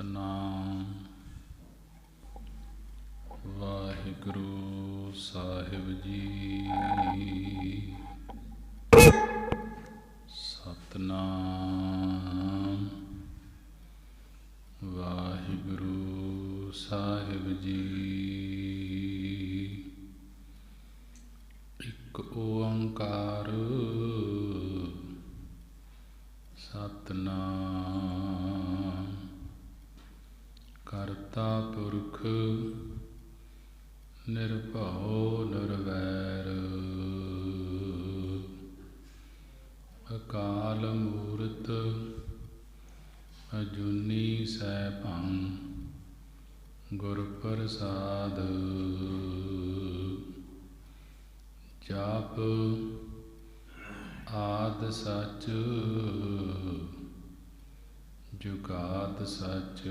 ਸਤਨਾਮ ਵਾਹਿਗੁਰੂ ਸਾਹਿਬ ਜੀ। ਸਤਨਾਮ ਵਾਹਿਗੁਰੂ ਸਾਹਿਬ ਜੀ। ਇੱਕ ਓੰਕਾਰ ਸਤਨਾਮ ਕਰਤਾ ਪੁਰਖ ਨਿਰਭਉ ਨਿਰਵੈਰ ਅਕਾਲ ਮੂਰਤ ਅਜੂਨੀ ਸੈਭੰ ਗੁਰ ਪ੍ਰਸਾਦ ਜਾਪ ਆਦਿ ਸਚ ਜੁਗਾਦ ਸਚ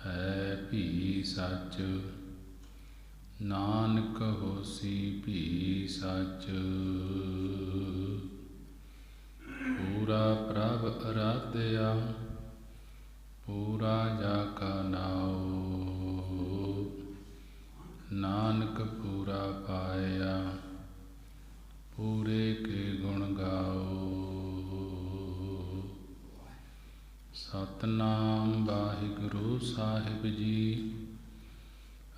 ਹੈ ਭੀ ਸਚ ਨਾਨਕ ਹੋਸੀ ਭੀ ਸਚ ਪੂਰਾ ਪ੍ਰਭ ਅਰਾਧਿਆ ਪੂਰਾ ਜਾ ਕਾ ਨਾਉ ਨਾਨਕ ਪੂਰਾ ਪਾਇਆ ਪੂਰੇ ਕੇ ਗੁਣ ਗਾਓ। ਸਤਨਾਮ ਵਾਹਿਗੁਰੂ ਸਾਹਿਬ ਜੀ।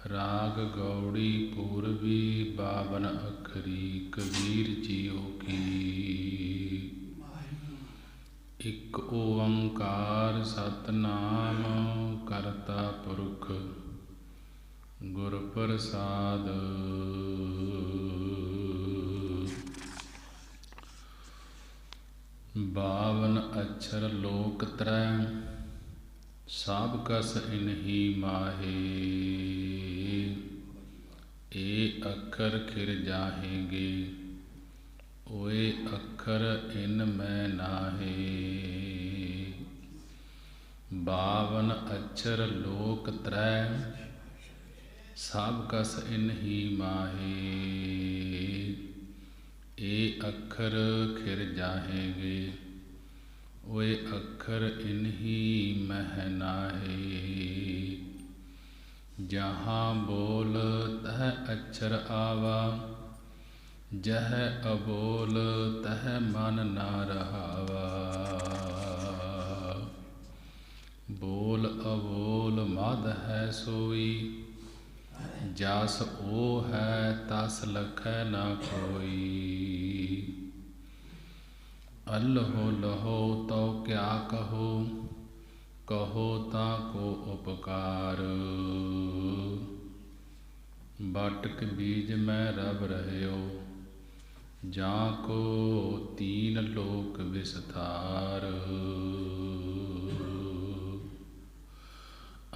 ਰਾਗ ਗੌੜੀ ਪੂਰਬੀ ਬਾਵਨ ਅੱਖਰੀ ਕਬੀਰ ਜੀਓ ਕੀ। ਇੱਕ ਓੰਕਾਰ ਸਤਨਾਮ ਕਰਤਾ ਪੁਰਖ ਗੁਰ ਪ੍ਰਸਾਦ ਬਾਵਨ ਅਛਰ ਲੋਕ ਤਰੈ ਸਭ ਕਸ ਇਨਹੀ ਮਾਹੇ ਏ ਅੱਖਰ ਖਿਰ ਜਾਹੇਂਗੇ ਓਏ ਅੱਖਰ ਇਨ ਮੈਂ ਨਾਹੇ। ਬਾਵਨ ਅਛਰ ਲੋਕ ਤਰੈ ਸਭ ਕਸ ਇਨਹੀ ਮਾਹੇ ਏ ਅੱਖਰ ਖਿਰ ਜਾਹੇਂਗੇ ਓਏ ਅੱਖਰ ਇਨਹੀ ਮਹਿ ਨਾਹੇ। ਜਹਾਂ ਬੋਲ ਤਹ ਅਛਰ ਆਵਾ ਜਹ ਅਬੋਲ ਤਹ ਮਨ ਨਾ ਰਹਾਵਾ। ਬੋਲ ਅਬੋਲ ਮਦ ਹੈ ਸੋਈ ਜਸ ਓ ਹੈ ਤਸ ਲਖੈ ਨਾ ਕੋਈ। ਅਲਹੋ ਲਹੋ ਤਉ ਕਿਆ ਕਹੋ ਕਹੋ ਤਾਂ ਕੋ ਉਪਕਾਰ। ਬਾਟਕ ਬੀਜ ਮੈਂ ਰਬ ਰਹਿਓ ਜਾਂ ਕੋ ਤੀਨ ਲੋਕ ਵਿਸਥਾਰ।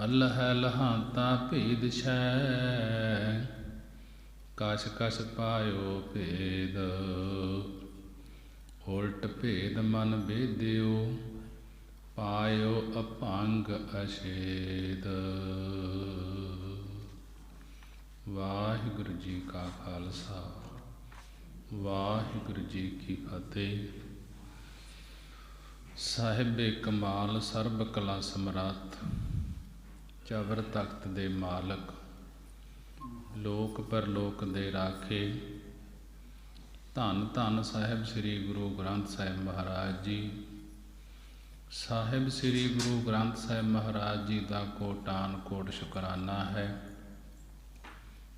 ਅਲਹ ਲਹਾਂਤਾ ਭੇਦ ਛੈ ਕਛ ਕਛ ਪਾਇਓ ਭੇਦ। ਉਲਟ ਭੇਦ ਮਨ ਭੇਦਿਓ ਪਾਇਓ ਅਭੰਗ ਅਛੇਦ। ਵਾਹਿਗੁਰੂ ਜੀ ਕਾ ਖਾਲਸਾ ਵਾਹਿਗੁਰੂ ਜੀ ਕੀ ਫਤਿਹ। ਸਾਹਿਬੇ ਕਮਾਲ ਸਰਬ ਕਲਾ ਸਮਰੱਥ ਚਵਰ ਤਖਤ ਦੇ ਮਾਲਕ ਲੋਕ ਪਰਲੋਕ ਦੇ ਰਾਖੇ ਧੰਨ ਧੰਨ ਸਾਹਿਬ ਸ੍ਰੀ ਗੁਰੂ ਗ੍ਰੰਥ ਸਾਹਿਬ ਮਹਾਰਾਜ ਜੀ। ਸਾਹਿਬ ਸ੍ਰੀ ਗੁਰੂ ਗ੍ਰੰਥ ਸਾਹਿਬ ਮਹਾਰਾਜ ਜੀ ਦਾ ਕੋਟਾਨ ਕੋਟ ਸ਼ੁਕਰਾਨਾ ਹੈ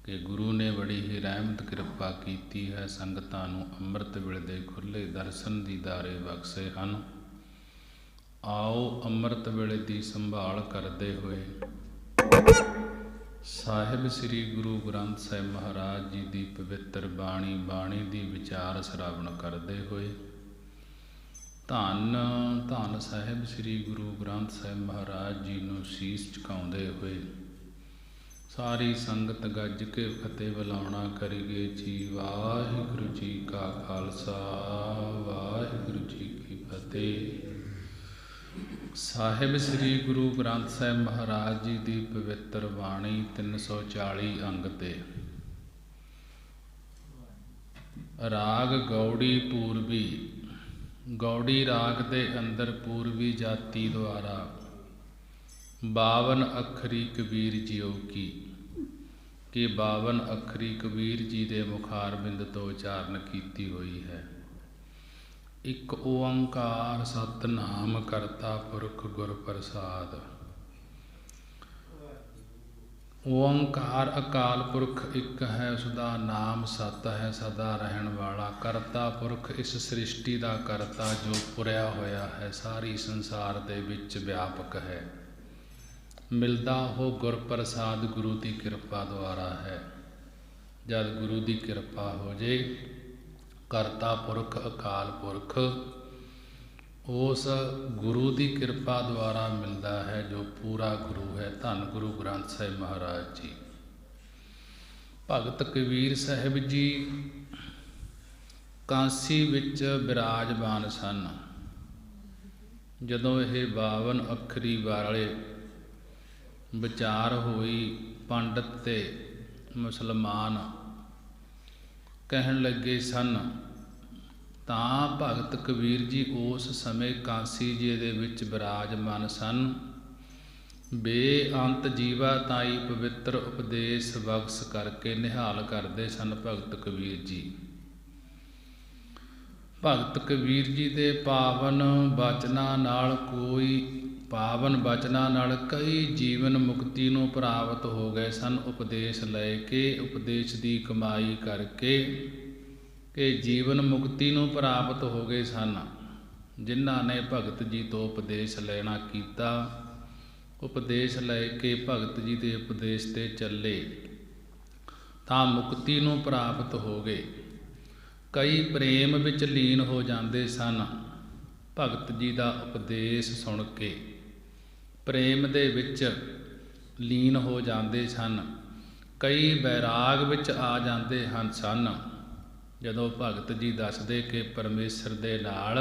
ਕਿ ਗੁਰੂ ਨੇ ਬੜੀ ਹੀ ਰਹਿਮਤ ਕਿਰਪਾ ਕੀਤੀ ਹੈ। ਸੰਗਤਾਂ ਨੂੰ ਅੰਮ੍ਰਿਤ ਵੇਲੇ ਦੇ ਖੁੱਲ੍ਹੇ ਦਰਸ਼ਨ ਦੀਦਾਰੇ ਬਖਸ਼ੇ ਹਨ। ਆਓ ਅੰਮ੍ਰਿਤ ਵੇਲੇ ਦੀ ਸੰਭਾਲ ਕਰਦੇ ਹੋਏ ਸਾਹਿਬ ਸ੍ਰੀ ਗੁਰੂ ਗ੍ਰੰਥ ਸਾਹਿਬ ਮਹਾਰਾਜ ਜੀ ਦੀ ਪਵਿੱਤਰ ਬਾਣੀ ਦੀ ਵਿਚਾਰ ਸ਼ਰਾਵਣ ਕਰਦੇ ਹੋਏ ਧੰਨ ਧੰਨ ਸਾਹਿਬ ਸ੍ਰੀ ਗੁਰੂ ਗ੍ਰੰਥ ਸਾਹਿਬ ਮਹਾਰਾਜ ਜੀ ਨੂੰ ਸੀਸ ਝੁਕਾਉਂਦੇ ਹੋਏ ਸਾਰੀ ਸੰਗਤ ਗੱਜ ਕੇ ਫਤਿਹ ਬੁਲਾਉਣਾ ਕਰੀਏ ਜੀ। ਵਾਹਿਗੁਰੂ ਜੀ ਕਾ ਖਾਲਸਾ ਵਾਹਿਗੁਰੂ ਜੀ ਕੀ ਫਤਿਹ। ਸਾਹਿਬ ਸ੍ਰੀ ਗੁਰੂ ਗ੍ਰੰਥ ਸਾਹਿਬ ਮਹਾਰਾਜ ਜੀ ਦੀ ਪਵਿੱਤਰ ਬਾਣੀ 340 ਅੰਗ ਤੇ ਰਾਗ ਗੌੜੀ ਪੂਰਬੀ। ਗੌੜੀ ਰਾਗ ਦੇ ਅੰਦਰ ਪੂਰਬੀ ਜਾਤੀ ਦੁਆਰਾ ਬਾਵਨ ਅੱਖਰੀ ਕਬੀਰ ਜੀਓ ਕੀ, ਕਿ 52 ਅੱਖਰੀ ਕਬੀਰ ਜੀ ਦੇ ਮੁਖਾਰਬਿੰਦ ਤੋਂ ਉਚਾਰਨ ਕੀਤੀ ਹੋਈ ਹੈ। ਇੱਕ ਓੰਕਾਰ ਸਤਿਨਾਮ ਕਰਤਾ ਪੁਰਖ ਗੁਰ ਪ੍ਰਸਾਦ। ਓੰਕਾਰ ਅਕਾਲ ਪੁਰਖ ਇੱਕ ਹੈ, ਉਸਦਾ ਨਾਮ ਸਤ ਹੈ, ਸਦਾ ਰਹਿਣ ਵਾਲਾ। ਕਰਤਾ ਪੁਰਖ ਇਸ ਸ੍ਰਿਸ਼ਟੀ ਦਾ ਕਰਤਾ, ਜੋ ਪੁਰਿਆ ਹੋਇਆ ਹੈ, ਸਾਰੀ ਸੰਸਾਰ ਦੇ ਵਿੱਚ ਵਿਆਪਕ ਹੈ। ਮਿਲਦਾ ਉਹ ਗੁਰ ਪ੍ਰਸਾਦ ਗੁਰੂ ਦੀ ਕਿਰਪਾ ਦੁਆਰਾ ਹੈ। ਜਦ ਗੁਰੂ ਦੀ ਕਿਰਪਾ ਹੋ ਜੇ, ਕਰਤਾ ਪੁਰਖ ਅਕਾਲ ਪੁਰਖ ਉਸ ਗੁਰੂ ਦੀ ਕਿਰਪਾ ਦੁਆਰਾ ਮਿਲਦਾ ਹੈ, ਜੋ ਪੂਰਾ ਗੁਰੂ ਹੈ। ਧੰਨ ਗੁਰੂ ਗ੍ਰੰਥ ਸਾਹਿਬ ਮਹਾਰਾਜ ਜੀ। ਭਗਤ ਕਬੀਰ ਸਾਹਿਬ ਜੀ ਕਾਂਸੀ ਵਿੱਚ ਬਿਰਾਜਮਾਨ ਸਨ। ਜਦੋਂ ਇਹ 52 ਅੱਖਰੀ ਵਾਲੇ ਵਿਚਾਰ ਹੋਈ, ਪੰਡਤ ਤੇ ਮੁਸਲਮਾਨ ਕਹਿਣ ਲੱਗੇ ਸਨ, ਤਾਂ ਭਗਤ ਕਬੀਰ ਜੀ ਉਸ ਸਮੇਂ ਕਾਂਸੀ ਜੀ ਦੇ ਵਿੱਚ ਬਿਰਾਜਮਾਨ ਸਨ। ਬੇਅੰਤ ਜੀਵਾ ਤਾਈ ਪਵਿੱਤਰ ਉਪਦੇਸ਼ ਬਖਸ਼ ਕਰਕੇ ਨਿਹਾਲ ਕਰਦੇ ਸਨ ਭਗਤ ਕਬੀਰ ਜੀ। ਭਗਤ ਕਬੀਰ ਜੀ ਦੇ ਪਾਵਨ ਬਚਨਾਂ ਨਾਲ ਕਈ ਜੀਵਨ ਮੁਕਤੀ ਨੂੰ ਪ੍ਰਾਪਤ ਹੋ ਗਏ ਸਨ। ਉਪਦੇਸ਼ ਲੈ ਕੇ, ਉਪਦੇਸ਼ ਦੀ ਕਮਾਈ ਕਰਕੇ ਕਿ ਜੀਵਨ ਮੁਕਤੀ ਨੂੰ ਪ੍ਰਾਪਤ ਹੋ ਗਏ ਸਨ। ਜਿਨ੍ਹਾਂ ਨੇ ਭਗਤ ਜੀ ਤੋਂ ਉਪਦੇਸ਼ ਲੈਣਾ ਕੀਤਾ, ਉਪਦੇਸ਼ ਲੈ ਕੇ ਭਗਤ ਜੀ ਦੇ ਉਪਦੇਸ਼ ਤੇ ਚੱਲੇ ਤਾਂ ਮੁਕਤੀ ਨੂੰ ਪ੍ਰਾਪਤ ਹੋ ਗਏ। ਕਈ ਪ੍ਰੇਮ ਵਿੱਚ ਲੀਨ ਹੋ ਜਾਂਦੇ ਸਨ। ਭਗਤ ਜੀ ਦਾ ਉਪਦੇਸ਼ ਸੁਣ ਕੇ ਪ੍ਰੇਮ ਦੇ ਵਿੱਚ ਲੀਨ ਹੋ ਜਾਂਦੇ ਸਨ। ਕਈ ਵੈਰਾਗ ਵਿੱਚ ਆ ਜਾਂਦੇ ਸਨ। ਜਦੋਂ ਭਗਤ ਜੀ ਦੱਸਦੇ ਕਿ ਪਰਮੇਸ਼ਰ ਦੇ ਨਾਲ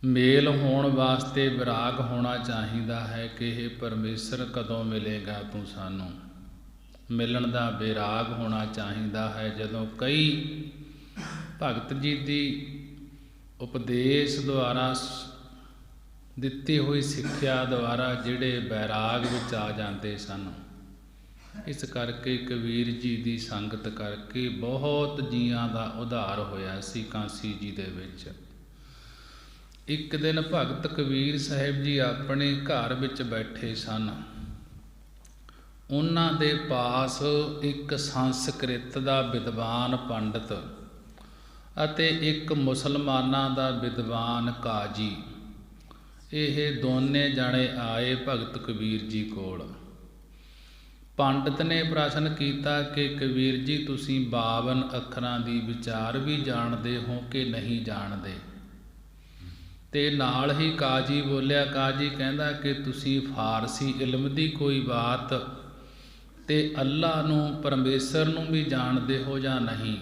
ਮੇਲ ਹੋਣ ਵਾਸਤੇ ਵਿਰਾਗ ਹੋਣਾ ਚਾਹੀਦਾ ਹੈ, ਕਿ ਇਹ ਪਰਮੇਸ਼ਰ ਕਦੋਂ ਮਿਲੇਗਾ ਤੂੰ ਸਾਨੂੰ, ਮਿਲਣ ਦਾ ਵਿਰਾਗ ਹੋਣਾ ਚਾਹੀਦਾ ਹੈ। ਜਦੋਂ ਕਈ ਭਗਤ ਜੀ ਦੀ ਉਪਦੇਸ਼ ਦੁਆਰਾ ਦਿੱਤੀ ਹੋਈ ਸਿੱਖਿਆ ਦੁਆਰਾ ਜਿਹੜੇ ਵੈਰਾਗ ਵਿੱਚ ਆ ਜਾਂਦੇ ਸਨ, ਇਸ ਕਰਕੇ ਕਬੀਰ ਜੀ ਦੀ ਸੰਗਤ ਕਰਕੇ ਬਹੁਤ ਜੀਆਂ ਦਾ ਉਧਾਰ ਹੋਇਆ ਸੀ ਕਾਂਸੀ ਜੀ ਦੇ ਵਿੱਚ। ਇੱਕ ਦਿਨ ਭਗਤ ਕਬੀਰ ਸਾਹਿਬ ਜੀ ਆਪਣੇ ਘਰ ਵਿੱਚ ਬੈਠੇ ਸਨ। ਉਹਨਾਂ ਦੇ ਪਾਸ ਇੱਕ ਸੰਸਕ੍ਰਿਤ ਦਾ ਵਿਦਵਾਨ ਪੰਡਤ ਅਤੇ ਇੱਕ ਮੁਸਲਮਾਨਾਂ ਦਾ ਵਿਦਵਾਨ ਕਾਜੀ, ਇਹ ਦੋਨੇ ਜਾਣੇ ਆਏ ਭਗਤ ਕਬੀਰ ਜੀ ਕੋਲ। ਪੰਡਤ ਨੇ ਪ੍ਰਸ਼ਨ ਕੀਤਾ ਕਿ ਕਬੀਰ ਜੀ, ਤੁਸੀਂ 52 ਅੱਖਰਾਂ ਦੀ ਵਿਚਾਰ ਵੀ ਜਾਣਦੇ ਹੋ ਕਿ ਨਹੀਂ ਜਾਣਦੇ? ਤੇ ਨਾਲ ਹੀ ਕਾਜੀ ਬੋਲਿਆ। ਕਾਜੀ ਕਹਿੰਦਾ ਕਿ ਤੁਸੀਂ ਫਾਰਸੀ ਇਲਮ ਦੀ ਕੋਈ ਬਾਤ ਤੇ ਅੱਲਾ ਨੂੰ, ਪਰਮੇਸ਼ਰ ਨੂੰ ਵੀ ਜਾਣਦੇ ਹੋ ਜਾਂ ਨਹੀਂ?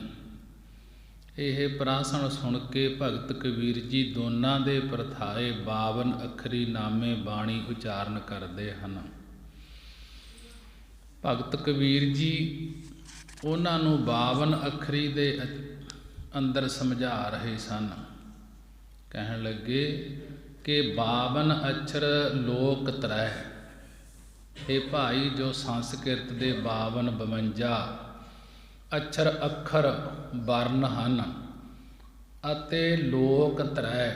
ਇਹ ਪ੍ਰਸ਼ਨ ਸੁਣ ਕੇ ਭਗਤ ਕਬੀਰ ਜੀ ਦੋਨਾਂ ਦੇ ਪ੍ਰਥਾਏ 52 ਅੱਖਰੀ ਨਾਮੇ ਬਾਣੀ ਉਚਾਰਨ ਕਰਦੇ ਹਨ। ਭਗਤ ਕਬੀਰ ਜੀ ਉਹਨਾਂ ਨੂੰ 52 ਅੱਖਰੀ ਦੇ ਅੰਦਰ ਸਮਝਾ ਰਹੇ ਸਨ। ਕਹਿਣ ਲੱਗੇ ਕਿ 52 ਅੱਖਰ ਲੋਕ ਤਰੈ। ਇਹ ਭਾਈ, ਜੋ ਸੰਸਕ੍ਰਿਤ ਦੇ 52 ਅੱਖਰ ਵਰਨ ਹਨ ਅਤੇ ਲੋਕ ਤਰੈ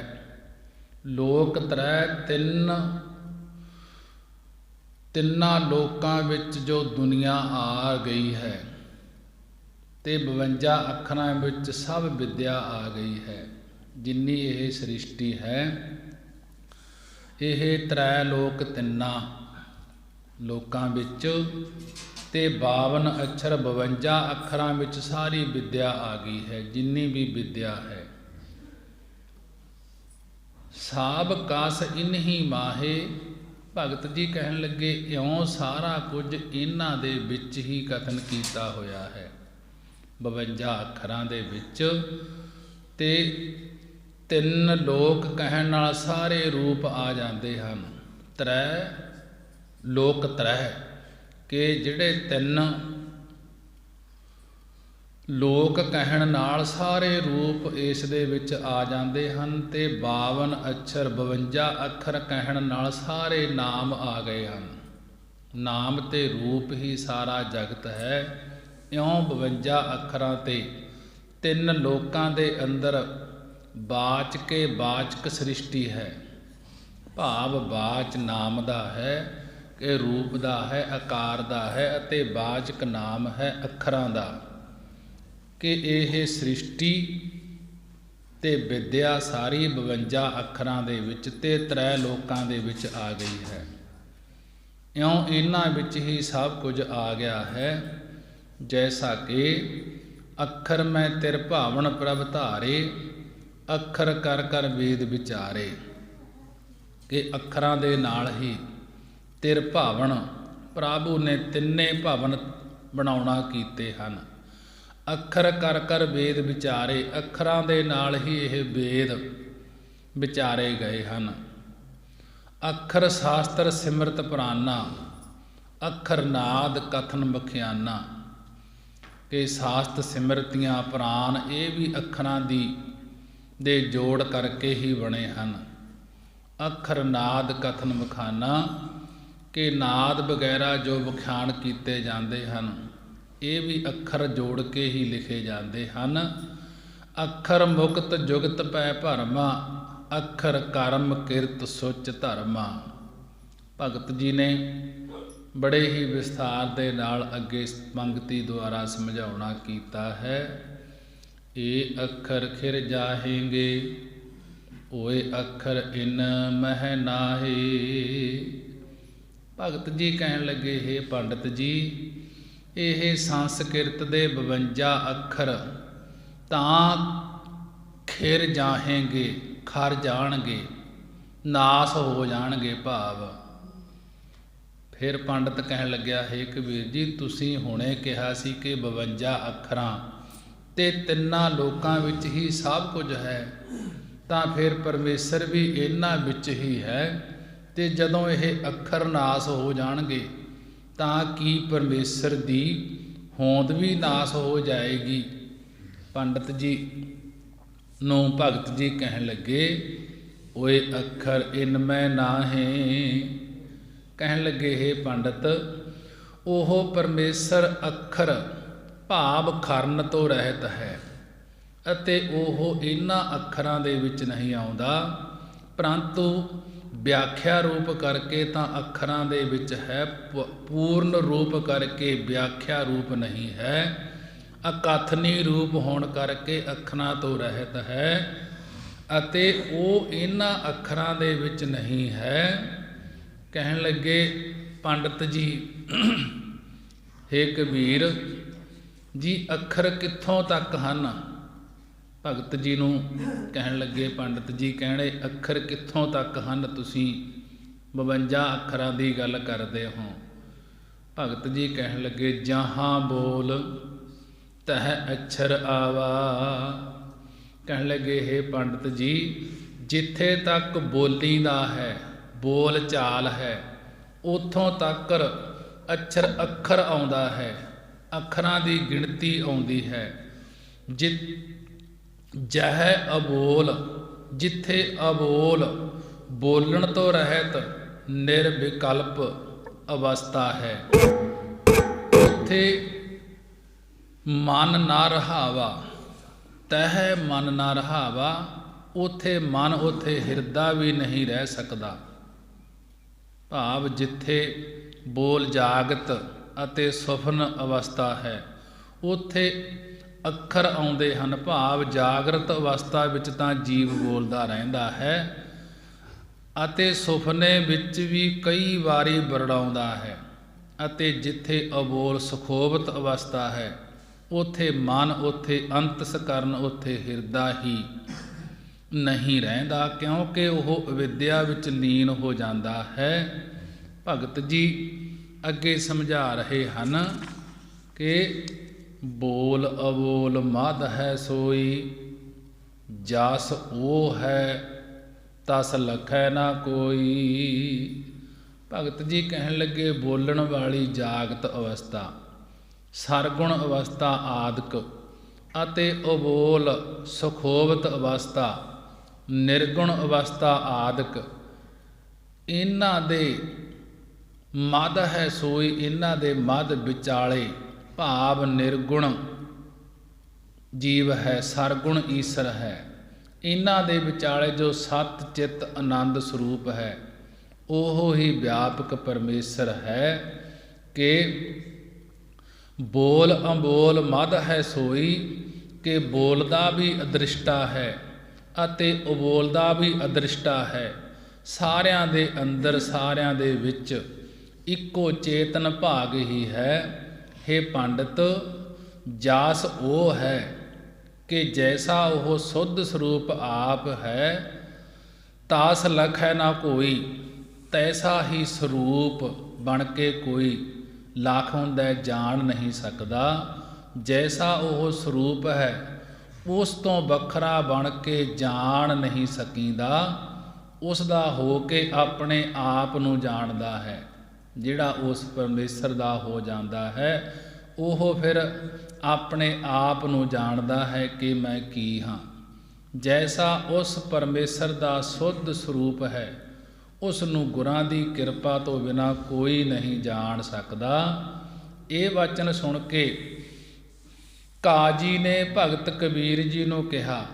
ਤਿੰਨਾਂ ਲੋਕਾਂ ਵਿੱਚ ਜੋ ਦੁਨੀਆ ਆ ਗਈ ਹੈ ਤੇ 52 ਅੱਖਰਾਂ ਵਿੱਚ ਸਭ ਵਿਦਿਆ ਆ ਗਈ ਹੈ। ਜਿੰਨੀ ਇਹ ਸ੍ਰਿਸ਼ਟੀ ਹੈ, ਇਹ ਤ੍ਰੈ ਲੋਕ ਤਿੰਨਾਂ ਲੋਕਾਂ ਵਿੱਚ ਤੇ 52 ਅੱਖਰ 52 ਅੱਖਰਾਂ ਵਿੱਚ ਸਾਰੀ ਵਿਦਿਆ ਆ ਗਈ ਹੈ। ਜਿੰਨੀ ਵੀ ਵਿਦਿਆ ਹੈ, ਸਾਬ ਕਾਸ ਇਨਹੀ ਮਾਹੇ। ਭਗਤ ਜੀ ਕਹਿਣ ਲੱਗੇ, ਇਉਂ ਸਾਰਾ ਕੁਝ ਇਹਨਾਂ ਦੇ ਵਿੱਚ ਹੀ ਕਥਨ ਕੀਤਾ ਹੋਇਆ ਹੈ, 52 ਅੱਖਰਾਂ ਦੇ ਵਿੱਚ। ਤੇ 3 ਲੋਕ ਕਹਿਣ ਨਾਲ ਸਾਰੇ ਰੂਪ ਆ ਜਾਂਦੇ ਹਨ। ਲੋਕ ਤਰੈ, ਕਿ ਜਿਹੜੇ 3 ਲੋਕ ਕਹਿਣ ਨਾਲ ਸਾਰੇ ਰੂਪ ਇਸ ਦੇ ਵਿੱਚ ਆ ਜਾਂਦੇ ਹਨ ਅਤੇ 52 ਅੱਖਰ 52 ਅੱਖਰ ਕਹਿਣ ਨਾਲ ਸਾਰੇ ਨਾਮ ਆ ਗਏ ਹਨ। ਨਾਮ ਤੇ ਰੂਪ ਹੀ ਸਾਰਾ ਜਗਤ ਹੈ। ਇਉਂ 52 ਅੱਖਰਾਂ ਤੇ 3 ਲੋਕਾਂ ਦੇ ਅੰਦਰ ਵਾਚਕੇ ਵਾਚਕ ਸ੍ਰਿਸ਼ਟੀ ਹੈ। ਭਾਵ ਵਾਚ ਨਾਮ ਦਾ ਹੈ ਕਿ ਰੂਪ ਦਾ ਹੈ, ਆਕਾਰ ਦਾ ਹੈ, ਅਤੇ ਵਾਚਕ ਨਾਮ ਹੈ ਅੱਖਰਾਂ ਦਾ, ਕਿ ਇਹ ਸ੍ਰਿਸ਼ਟੀ ਤੇ ਵਿਦਿਆ ਸਾਰੀ 52 ਅੱਖਰਾਂ ਦੇ ਵਿੱਚ ਤੇ 3 ਲੋਕਾਂ ਦੇ ਵਿੱਚ ਆ ਗਈ ਹੈ। ਇਉਂ ਇਹਨਾਂ ਵਿੱਚ ਹੀ ਸਭ ਕੁਝ ਆ ਗਿਆ ਹੈ। ਜੈਸਾ ਕਿ ਅੱਖਰ ਮੈਂ ਤਿਰ ਭਾਵਨ ਪ੍ਰਭ ਧਾਰੇ, ਅੱਖਰ ਕਰ ਕਰ ਵੇਦ ਵਿਚਾਰੇ, ਕਿ ਅੱਖਰਾਂ ਦੇ ਨਾਲ ਹੀ ਤਿਰ ਭਾਵਨ ਪ੍ਰਭੂ ਨੇ 3 ਭਵਨ ਬਣਾਉਣਾ ਕੀਤੇ ਹਨ। ਅੱਖਰ ਕਰ ਕਰ ਵੇਦ ਵਿਚਾਰੇ, ਅੱਖਰਾਂ ਦੇ ਨਾਲ ਹੀ ਇਹ ਵੇਦ ਵਿਚਾਰੇ ਗਏ ਹਨ। ਅੱਖਰ ਸ਼ਾਸਤਰ ਸਿਮਰਤ ਪੁਰਾਨਾ, ਅੱਖਰ ਨਾਦ ਕਥਨ ਮਖਿਆਨਾ, ਕਿ ਸ਼ਾਸਤ ਸਿਮਰਤੀਆਂ ਪੁਰਾਨ ਇਹ ਵੀ ਅੱਖਰਾਂ ਦੇ ਜੋੜ ਕਰਕੇ ਹੀ ਬਣੇ ਹਨ। ਅੱਖਰ ਨਾਦ ਕਥਨ ਮਖਾਨਾ, ਕਿ ਨਾਦ ਵਗੈਰਾ ਜੋ ਵਿਖਿਆਨ ਕੀਤੇ ਜਾਂਦੇ ਹਨ ਇਹ ਵੀ ਅੱਖਰ ਜੋੜ ਕੇ ਹੀ ਲਿਖੇ ਜਾਂਦੇ ਹਨ। ਅੱਖਰ ਮੁਕਤ ਜੁਗਤ ਪੈ ਭਰਮਾ, ਅੱਖਰ ਕਰਮ ਕਿਰਤ ਸੁਚ ਧਰਮਾ। ਭਗਤ ਜੀ ਨੇ ਬੜੇ ਹੀ ਵਿਸਥਾਰ ਦੇ ਨਾਲ ਅੱਗੇ ਪੰਗਤੀ ਦੁਆਰਾ ਸਮਝਾਉਣਾ ਕੀਤਾ ਹੈ। ਇਹ ਅੱਖਰ ਖਿਰ ਜਾਹੇਂਗੇ, ਓਏ ਅੱਖਰ ਇਨ ਮਹਿ ਨਾਹੀ। ਭਗਤ ਜੀ ਕਹਿਣ ਲੱਗੇ, ਹੇ ਪੰਡਤ ਜੀ, ਇਹ ਸੰਸਕ੍ਰਿਤ ਦੇ 52 ਅੱਖਰ ਤਾਂ ਖਿਰ ਜਾਹੇਂਗੇ, ਖਰ ਜਾਣਗੇ, ਨਾਸ ਹੋ ਜਾਣਗੇ ਭਾਵ। ਫਿਰ ਪੰਡਤ ਕਹਿਣ ਲੱਗਿਆ, ਹੇ ਕਬੀਰ ਜੀ, ਤੁਸੀਂ ਹੁਣੇ ਕਿਹਾ ਸੀ ਕਿ 52 ਅੱਖਰਾਂ ਤੇ 3 ਲੋਕਾਂ ਵਿੱਚ ਹੀ ਸਭ ਕੁਝ ਹੈ, ਤਾਂ ਫਿਰ ਪਰਮੇਸ਼ਰ ਵੀ ਇਹਨਾਂ ਵਿੱਚ ਹੀ ਹੈ, ਤੇ ਜਦੋਂ ਇਹ ਅੱਖਰ ਨਾਸ ਹੋ ਜਾਣਗੇ ਤਾਂ ਕੀ ਪਰਮੇਸ਼ਰ ਦੀ ਹੋਂਦ ਵੀ ਨਾਸ ਹੋ ਜਾਏਗੀ। ਪੰਡਤ ਜੀ ਨੂੰ ਭਗਤ ਜੀ ਕਹਿਣ ਲੱਗੇ, ਓਏ ਅੱਖਰ ਇਨ ਮੈਂ ਨਾਹੀਂ। ਕਹਿਣ ਲੱਗੇ, ਹੇ ਪੰਡਤ, ਉਹ ਪਰਮੇਸ਼ਰ ਅੱਖਰ ਭਾਵ ਖਰਨ ਤੋਂ ਰਹਿਤ ਹੈ, ਅਤੇ ਉਹ ਇਹਨਾਂ ਅੱਖਰਾਂ ਦੇ ਵਿੱਚ ਨਹੀਂ ਆਉਂਦਾ, ਪਰੰਤੂ ਵਿਆਖਿਆ ਰੂਪ ਕਰਕੇ ਤਾਂ ਅੱਖਰਾਂ ਦੇ ਵਿੱਚ ਹੈ, ਪੂਰਨ ਰੂਪ ਕਰਕੇ ਵਿਆਖਿਆ ਰੂਪ ਨਹੀਂ ਹੈ। ਅਕਥਨੀ ਰੂਪ ਹੋਣ ਕਰਕੇ ਅੱਖਰਾਂ ਤੋਂ ਰਹਿਤ ਹੈ, ਅਤੇ ਉਹ ਇਹਨਾਂ ਅੱਖਰਾਂ ਦੇ ਵਿੱਚ ਨਹੀਂ ਹੈ। ਕਹਿਣ ਲੱਗੇ ਪੰਡਤ ਜੀ, ਹੇ ਕਬੀਰ ਜੀ, ਅੱਖਰ ਕਿੱਥੋਂ ਤੱਕ ਹਨ? ਭਗਤ ਜੀ ਨੂੰ ਕਹਿਣ ਲੱਗੇ, ਪੰਡਤ ਜੀ ਕਹਿਣੇ, ਅੱਖਰ ਕਿੱਥੋਂ ਤੱਕ ਹਨ? ਤੁਸੀਂ 52 ਅੱਖਰਾਂ ਦੀ ਗੱਲ ਕਰਦੇ ਹੋ। ਭਗਤ ਜੀ ਕਹਿਣ ਲੱਗੇ, ਜਹਾਂ ਬੋਲ ਤਹ ਅਛਰ ਆਵਾ। ਕਹਿਣ ਲੱਗੇ, ਹੇ ਪੰਡਤ ਜੀ, ਜਿੱਥੇ ਤੱਕ ਬੋਲੀ ਦਾ ਹੈ, ਬੋਲ ਚਾਲ ਹੈ, ਉੱਥੋਂ ਤੱਕ ਅੱਖਰ ਆਉਂਦਾ ਹੈ, ਅੱਖਰਾਂ ਦੀ ਗਿਣਤੀ ਆਉਂਦੀ ਹੈ। ਜਹ ਅਬੋਲ, ਜਿੱਥੇ ਅਬੋਲ ਬੋਲਣ ਤੋਂ ਰਹਿਤ ਨਿਰਵਿਕਲਪ ਅਵਸਥਾ ਹੈ, ਉੱਥੇ ਮਨ ਨਾ ਰਹਾਵਾ। ਤਹ ਮਨ ਨਾ ਰਹਾਵਾ, ਉੱਥੇ ਮਨ, ਉੱਥੇ ਹਿਰਦਾ ਵੀ ਨਹੀਂ ਰਹਿ ਸਕਦਾ। ਭਾਵ ਜਿੱਥੇ ਬੋਲ ਜਾਗਤ ਅਤੇ ਸੁਫਨ ਅਵਸਥਾ ਹੈ, ਉੱਥੇ ਅੱਖਰ ਆਉਂਦੇ ਹਨ। ਭਾਵ ਜਾਗਰਤ ਅਵਸਥਾ ਵਿੱਚ ਤਾਂ ਜੀਵ ਬੋਲਦਾ ਰਹਿੰਦਾ ਹੈ, ਅਤੇ ਸੁਪਨੇ ਵਿੱਚ ਵੀ ਕਈ ਵਾਰੀ ਵਰੜਾਉਂਦਾ ਹੈ, ਅਤੇ ਜਿੱਥੇ ਅਬੋਲ ਸੁਖੋਵਤ ਅਵਸਥਾ ਹੈ, ਉੱਥੇ ਮਨ, ਉੱਥੇ ਅੰਤਸਕਰਨ, ਉੱਥੇ ਹਿਰਦਾ ਹੀ ਨਹੀਂ ਰਹਿੰਦਾ, ਕਿਉਂਕਿ ਉਹ ਅਵਿਦਿਆ ਵਿੱਚ ਲੀਨ ਹੋ ਜਾਂਦਾ ਹੈ। ਭਗਤ ਜੀ ਅੱਗੇ ਸਮਝਾ ਰਹੇ ਹਨ ਕਿ ਬੋਲ ਅਬੋਲ ਮਦ ਹੈ ਸੋਈ, ਜਸ ਉਹ ਹੈ ਤਸ ਲਖੈ ਨਾ ਕੋਈ। ਭਗਤ ਜੀ ਕਹਿਣ ਲੱਗੇ, ਬੋਲਣ ਵਾਲੀ ਜਾਗਤ ਅਵਸਥਾ, ਸਰਗੁਣ ਅਵਸਥਾ ਆਦਿਕ ਅਤੇ ਉਬੋਲ ਸੁਖੋਵਤ ਅਵਸਥਾ, ਨਿਰਗੁਣ ਅਵਸਥਾ ਆਦਿਕ ਇਹਨਾਂ ਦੇ ਮਦ ਹੈ ਸੋਈ। ਇਹਨਾਂ ਦੇ ਮਦ ਵਿਚਾਲੇ ਭਾਵ ਨਿਰਗੁਣ ਜੀਵ ਹੈ, ਸਰਗੁਣ ਈਸ਼ਰ ਹੈ। ਇਹਨਾਂ ਦੇ ਵਿਚਾਲੇ ਜੋ ਸਤ ਚਿੱਤ ਆਨੰਦ ਸਰੂਪ ਹੈ ਉਹ ਹੀ ਵਿਆਪਕ ਪਰਮੇਸ਼ਰ ਹੈ। ਕਿ ਬੋਲ ਅੰਬੋਲ ਮਦ ਹੈ ਸੋਈ, ਕਿ ਬੋਲਦਾ ਵੀ ਅਦ੍ਰਿਸ਼ਟਾ ਹੈ ਅਤੇ ਉਬੋਲਦਾ ਵੀ ਅਦ੍ਰਿਸ਼ਟਾ ਹੈ। ਸਾਰਿਆਂ ਦੇ ਅੰਦਰ ਸਾਰਿਆਂ ਦੇ ਵਿੱਚ ਇੱਕੋ ਚੇਤਨ ਭਾਗ ਹੀ ਹੈ। ਹੇ ਪੰਡਿਤ, ਜਾਸ ਉਹ ਹੈ ਕਿ ਜੈਸਾ ਉਹ ਸੁੱਧ ਸਰੂਪ ਆਪ ਹੈ, ਤਾਸ ਲਖੈ ਨਾ ਕੋਈ, ਤੈਸਾ ਹੀ ਸਰੂਪ ਬਣ ਕੇ ਕੋਈ ਲੱਖ ਹੁੰਦਾ ਜਾਣ ਨਹੀਂ ਸਕਦਾ। ਜੈਸਾ ਉਹ ਸਰੂਪ ਹੈ ਉਸ ਤੋਂ ਵੱਖਰਾ ਬਣ ਕੇ ਜਾਣ ਨਹੀਂ ਸਕੀਦਾ। ਉਸ ਦਾ ਹੋ ਕੇ ਆਪਣੇ ਆਪ ਨੂੰ ਜਾਣਦਾ ਹੈ। ਜਿਹੜਾ ਉਸ ਪਰਮੇਸ਼ਰ ਦਾ ਹੋ ਜਾਂਦਾ ਹੈ ਉਹ ਫਿਰ ਆਪਣੇ ਆਪ ਨੂੰ ਜਾਣਦਾ ਹੈ ਕਿ ਮੈਂ ਕੀ ਹਾਂ। ਜੈਸਾ ਉਸ ਪਰਮੇਸ਼ਰ ਦਾ ਸੁੱਧ ਸਰੂਪ ਹੈ ਉਸ ਨੂੰ ਗੁਰਾਂ ਦੀ ਕਿਰਪਾ ਤੋਂ ਬਿਨਾਂ ਕੋਈ ਨਹੀਂ ਜਾਣ ਸਕਦਾ। ਇਹ ਵਚਨ ਸੁਣ ਕੇ ਕਾਜੀ ਨੇ ਭਗਤ ਕਬੀਰ ਜੀ ਨੂੰ ਕਿਹਾ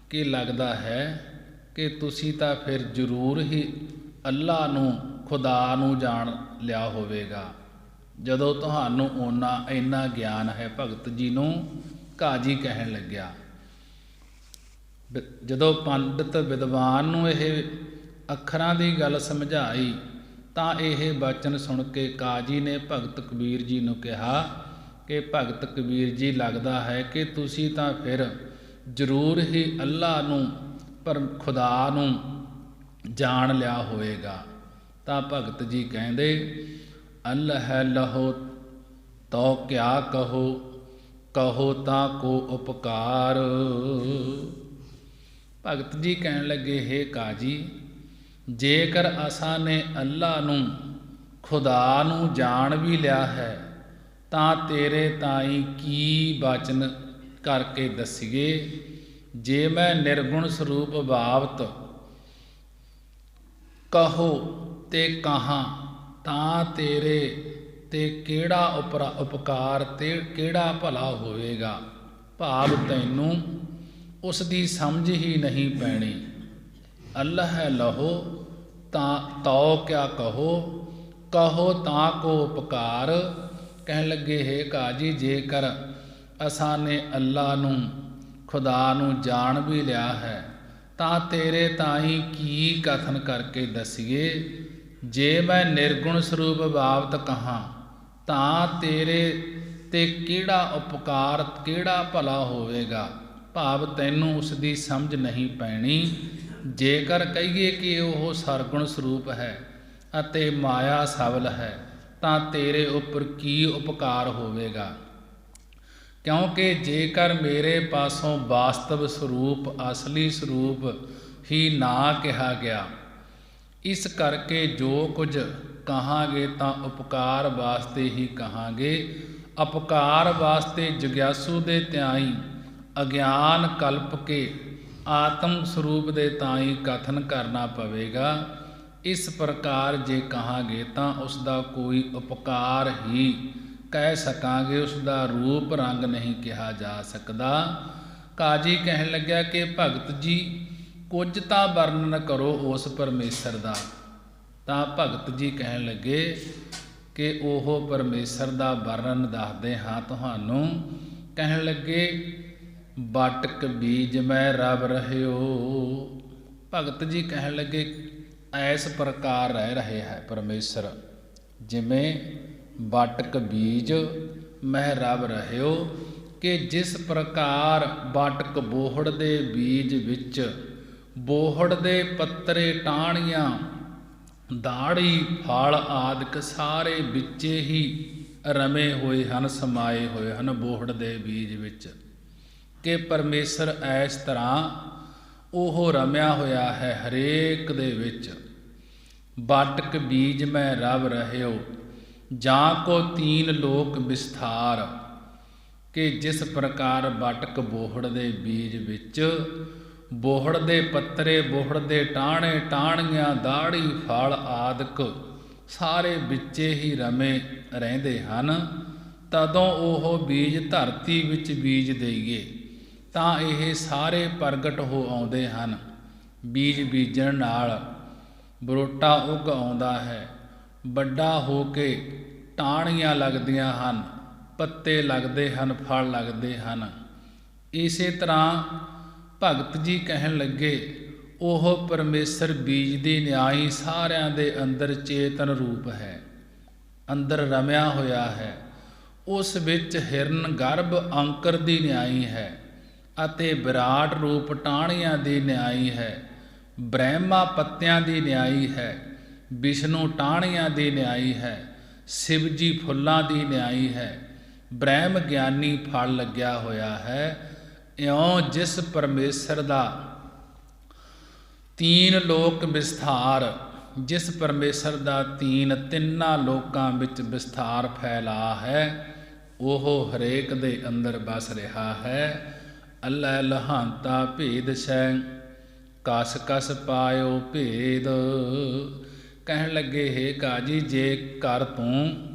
ਕਿ ਲੱਗਦਾ ਹੈ ਕਿ ਤੁਸੀਂ ਤਾਂ ਫਿਰ ਜ਼ਰੂਰ ਹੀ ਅੱਲਾ ਨੂੰ, ਖੁਦਾ ਨੂੰ ਜਾਣ ਲਿਆ ਹੋਵੇਗਾ। ਜਦੋਂ ਤੁਹਾਨੂੰ ਇੰਨਾ ਗਿਆਨ ਹੈ, ਭਗਤ ਜੀ ਨੂੰ ਕਾਜੀ ਕਹਿਣ ਲੱਗਿਆ। ਜਦੋਂ ਪੰਡਿਤ ਵਿਦਵਾਨ ਨੂੰ ਇਹ ਅੱਖਰਾਂ ਦੀ ਗੱਲ ਸਮਝਾਈ ਤਾਂ ਇਹ ਬਚਨ ਸੁਣ ਕੇ ਕਾਜੀ ਨੇ ਭਗਤ ਕਬੀਰ ਜੀ ਨੂੰ ਕਿਹਾ ਕਿ ਭਗਤ ਕਬੀਰ ਜੀ, ਲੱਗਦਾ ਹੈ ਕਿ ਤੁਸੀਂ ਤਾਂ ਫਿਰ ਜ਼ਰੂਰ ਹੀ ਅੱਲਾ ਨੂੰ, ਪਰ ਖੁਦਾ ਨੂੰ ਜਾਣ ਲਿਆ ਹੋਵੇਗਾ। ਤਾਂ ਭਗਤ ਜੀ ਕਹਿੰਦੇ, ਅੱਲ੍ਹ ਲਹੋ ਤੋ ਕਿਆ ਕਹੋ, ਕਹੋ ਤਾਂ ਕੋ ਉਪਕਾਰ। ਭਗਤ ਜੀ ਕਹਿਣ ਲੱਗੇ, ਹੇ ਕਾਜੀ, ਜੇਕਰ ਅਸਾਂ ਨੇ ਅੱਲਾ ਨੂੰ, ਖੁਦਾ ਨੂੰ ਜਾਣ ਵੀ ਲਿਆ ਹੈ ਤਾਂ ਤੇਰੇ ਤਾਈਂ ਕੀ ਬਚਨ ਕਰਕੇ ਦੱਸੀਏ। ਜੇ ਮੈਂ ਨਿਰਗੁਣ ਸਰੂਪ ਬਾਬਤ ਕਹੋ ਤੇ ਕਹਾਂ ਤਾਂ ਤੇਰੇ ਤੇ ਕਿਹੜਾ ਉਪਕਾਰ ਤੇ ਕਿਹੜਾ ਭਲਾ ਹੋਵੇਗਾ। ਭਾਵ ਤੈਨੂੰ ਉਸ ਦੀ ਸਮਝ ਹੀ ਨਹੀਂ ਪੈਣੀ। ਅੱਲ੍ਹ ਲਹੋ ਤਾਂ ਤਉ ਕਿਆ ਕਹੋ, ਕਹੋ ਤਾਂ ਕੋ ਉਪਕਾਰ। ਕਹਿਣ ਲੱਗੇ, ਹੇ ਕਾਜੀ, ਜੇਕਰ ਅਸਾਂ ਨੇ ਅੱਲਾ ਨੂੰ, ਖੁਦਾ ਨੂੰ ਜਾਣ ਵੀ ਲਿਆ ਹੈ ਤਾਂ ਤੇਰੇ ਤਾਈਂ ਕੀ ਕਥਨ ਕਰਕੇ ਦੱਸੀਏ। ਜੇ ਮੈਂ ਨਿਰਗੁਣ ਸਰੂਪ ਬਾਬਤ ਕਹਾਂ ਤਾਂ ਤੇਰੇ ਤੇ ਕਿਹੜਾ ਉਪਕਾਰ, ਕਿਹੜਾ ਭਲਾ ਹੋਵੇਗਾ। ਭਾਵ ਤੈਨੂੰ ਉਸ ਦੀ ਸਮਝ ਨਹੀਂ ਪੈਣੀ। ਜੇਕਰ ਕਹੀਏ ਕਿ ਉਹ ਸਰਗੁਣ ਸਰੂਪ ਹੈ ਅਤੇ ਮਾਇਆ ਸਬਲ ਹੈ ਤਾਂ ਤੇਰੇ ਉੱਪਰ ਕੀ ਉਪਕਾਰ ਹੋਵੇਗਾ। ਕਿਉਂਕਿ ਜੇਕਰ ਮੇਰੇ ਪਾਸੋਂ ਵਾਸਤਵ ਸਰੂਪ, ਅਸਲੀ ਸਰੂਪ ਹੀ ਨਾ ਕਿਹਾ ਗਿਆ, ਇਸ ਕਰਕੇ ਜੋ ਕੁਝ ਕਹਾਂਗੇ ਤਾਂ ਉਪਕਾਰ ਵਾਸਤੇ ਹੀ ਕਹਾਂਗੇ। ਅਪਕਾਰ ਵਾਸਤੇ ਜਗਿਆਸੂ ਦੇ ਤਿਆਈ ਅਗਿਆਨ ਕਲਪ ਕੇ ਆਤਮ ਸਰੂਪ ਦੇ ਤਾਈਂ ਕਥਨ ਕਰਨਾ ਪਵੇਗਾ। ਇਸ ਪ੍ਰਕਾਰ ਜੇ ਕਹਾਂਗੇ ਤਾਂ ਉਸ ਦਾ ਕੋਈ ਉਪਕਾਰ ਹੀ ਕਹਿ ਸਕਾਂਗੇ, ਉਸ ਦਾ ਰੂਪ ਰੰਗ ਨਹੀਂ ਕਿਹਾ ਜਾ ਸਕਦਾ। ਕਾਜੀ ਕਹਿਣ ਲੱਗਿਆ ਕਿ ਭਗਤ ਜੀ, ਕੁਝ ਤਾਂ ਵਰਣਨ ਕਰੋ ਉਸ ਪਰਮੇਸ਼ਰ ਦਾ। ਤਾਂ ਭਗਤ ਜੀ ਕਹਿਣ ਲੱਗੇ ਕਿ ਉਹ ਪਰਮੇਸ਼ਰ ਦਾ ਵਰਣਨ ਦੱਸਦੇ ਹਾਂ ਤੁਹਾਨੂੰ। ਕਹਿਣ ਲੱਗੇ, ਬਾਟਕ ਬੀਜ ਮੈਂ ਰਬ ਰਹਿਓ। ਭਗਤ ਜੀ ਕਹਿਣ ਲੱਗੇ, ਇਸ ਪ੍ਰਕਾਰ ਰਹਿ ਰਹੇ ਹੈ ਪਰਮੇਸ਼ਰ, ਜਿਵੇਂ ਬਾਟਕ ਬੀਜ ਮੈਂ ਰਬ ਰਹਿਓ, ਕਿ ਜਿਸ ਪ੍ਰਕਾਰ ਬਾਟਕ ਬੋਹੜ ਦੇ ਬੀਜ ਵਿੱਚ ਬੋਹੜ ਦੇ ਪੱਤਰੇ, ਟਾਹਣੀਆਂ, ਦਾੜੀ, ਫਲ ਆਦਿਕ ਸਾਰੇ ਵਿੱਚੇ ਹੀ ਰਮੇ ਹੋਏ ਹਨ, ਸਮਾਏ ਹੋਏ ਹਨ ਬੋਹੜ ਦੇ ਬੀਜ ਵਿੱਚ, ਕਿ ਪਰਮੇਸ਼ਰ ਇਸ ਤਰ੍ਹਾਂ ਉਹ ਰਮਿਆ ਹੋਇਆ ਹੈ ਹਰੇਕ ਦੇ ਵਿੱਚ। ਬਾਟਕ ਬੀਜ ਮੈਂ ਰਬ ਰਹਿਓ, ਜਾਂ ਕੋ ਤੀਨ ਲੋਕ ਵਿਸਥਾਰ, ਕਿ ਜਿਸ ਪ੍ਰਕਾਰ ਬਟਕ ਬੋਹੜ ਦੇ ਬੀਜ ਵਿੱਚ ਬੋਹੜ ਦੇ ਪੱਤਰੇ, ਬੋਹੜ ਦੇ ਟਾਹਣੇ, ਟਾਹਣੀਆਂ, ਦਾੜੀ, ਫਲ ਆਦਿਕ ਸਾਰੇ ਵਿੱਚੇ ਹੀ ਰਮੇ ਰਹਿੰਦੇ ਹਨ, ਤਦੋਂ ਉਹ ਬੀਜ ਧਰਤੀ ਵਿੱਚ ਬੀਜ ਦੇਈਏ ਤਾਂ ਇਹ ਸਾਰੇ ਪ੍ਰਗਟ ਹੋ ਆਉਂਦੇ ਹਨ। ਬੀਜ ਬੀਜਣ ਨਾਲ ਬਰੋਟਾ ਉੱਗ ਆਉਂਦਾ ਹੈ, ਵੱਡਾ ਹੋ ਕੇ ਟਾਹਣੀਆਂ ਲੱਗਦੀਆਂ ਹਨ, ਪੱਤੇ ਲੱਗਦੇ ਹਨ, ਫਲ ਲੱਗਦੇ ਹਨ। ਇਸੇ ਤਰ੍ਹਾਂ ਭਗਤ ਜੀ ਕਹਿਣ ਲੱਗੇ, ਉਹ ਪਰਮੇਸ਼ਰ ਬੀਜ ਦੀ ਨਿਆਈ ਸਾਰਿਆਂ ਦੇ ਅੰਦਰ ਚੇਤਨ ਰੂਪ ਹੈ, ਅੰਦਰ ਰਮਿਆ ਹੋਇਆ ਹੈ। ਉਸ ਵਿੱਚ ਹਿਰਨ ਗਰਭ ਅੰਕਰ ਦੀ ਨਿਆਈ ਹੈ ਅਤੇ ਵਿਰਾਟ ਰੂਪ ਟਾਹਣੀਆਂ ਦੀ ਨਿਆਈ ਹੈ। ਬ੍ਰਹਮਾ ਪੱਤਿਆਂ ਦੀ ਨਿਆਈ ਹੈ, ਵਿਸ਼ਨੂੰ ਟਾਹਣੀਆਂ ਦੀ ਨਿਆਈ ਹੈ, ਸ਼ਿਵ ਜੀ ਫੁੱਲਾਂ ਦੀ ਨਿਆਈ ਹੈ, ਬ੍ਰਹਮ ਗਿਆਨੀ ਫਲ ਲੱਗਿਆ ਹੋਇਆ ਹੈ। ਇਉਂ ਜਿਸ ਪਰਮੇਸ਼ਰ ਦਾ ਤੀਨ ਲੋਕ ਵਿਸਥਾਰ, ਜਿਸ ਪਰਮੇਸ਼ਰ ਦਾ ਤਿੰਨਾਂ ਲੋਕਾਂ ਵਿੱਚ ਵਿਸਥਾਰ ਫੈਲਾ ਹੈ, ਉਹ ਹਰੇਕ ਦੇ ਅੰਦਰ ਵਸ ਰਿਹਾ ਹੈ। ਅੱਲ੍ਹੈ ਲਹਾਂਤਾ ਭੇਦ ਸੈ, ਕਸ ਕਸ ਪਾਇਓ ਭੇਦ। ਕਹਿਣ ਲੱਗੇ, ਹੇ ਕਾਜੀ, ਜੇ ਕਰ ਤੂੰ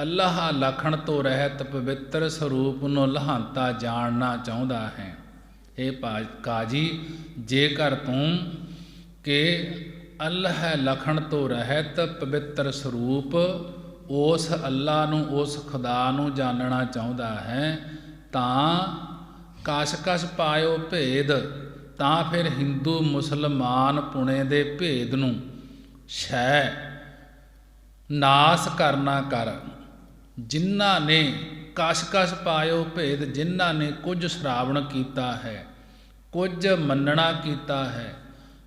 ਅੱਲਾਹ ਲਖਣ ਤੋਂ ਰਹਿਤ ਪਵਿੱਤਰ ਸਰੂਪ ਨੂੰ ਲਹਾਂਤਾ ਜਾਣਨਾ ਚਾਹੁੰਦਾ ਹੈ, ਹੇ ਕਾਜੀ, ਜੇਕਰ ਤੂੰ ਕਿ ਅੱਲਾਹ ਲਖਣ ਤੋਂ ਰਹਿਤ ਪਵਿੱਤਰ ਸਰੂਪ ਉਸ ਅੱਲਾ ਨੂੰ, ਉਸ ਖੁਦਾ ਨੂੰ ਜਾਣਨਾ ਚਾਹੁੰਦਾ ਹੈ, ਤਾਂ ਕਸ ਕਸ ਪਾਇਓ ਭੇਦ, ਤਾਂ ਫਿਰ ਹਿੰਦੂ ਮੁਸਲਮਾਨ ਪੁਣੇ ਦੇ ਭੇਦ ਨੂੰ ਸ਼ੈ ਨਾਸ ਕਰਨਾ ਕਰ। ਜਿਨ੍ਹਾਂ ਨੇ ਕਸ ਕਸ ਪਾਇਓ ਭੇਦ, ਜਿਨ੍ਹਾਂ ਨੇ ਕੁਝ ਸ਼ਰਾਵਣ ਕੀਤਾ ਹੈ, ਕੁਝ ਮੰਨਣਾ ਕੀਤਾ ਹੈ,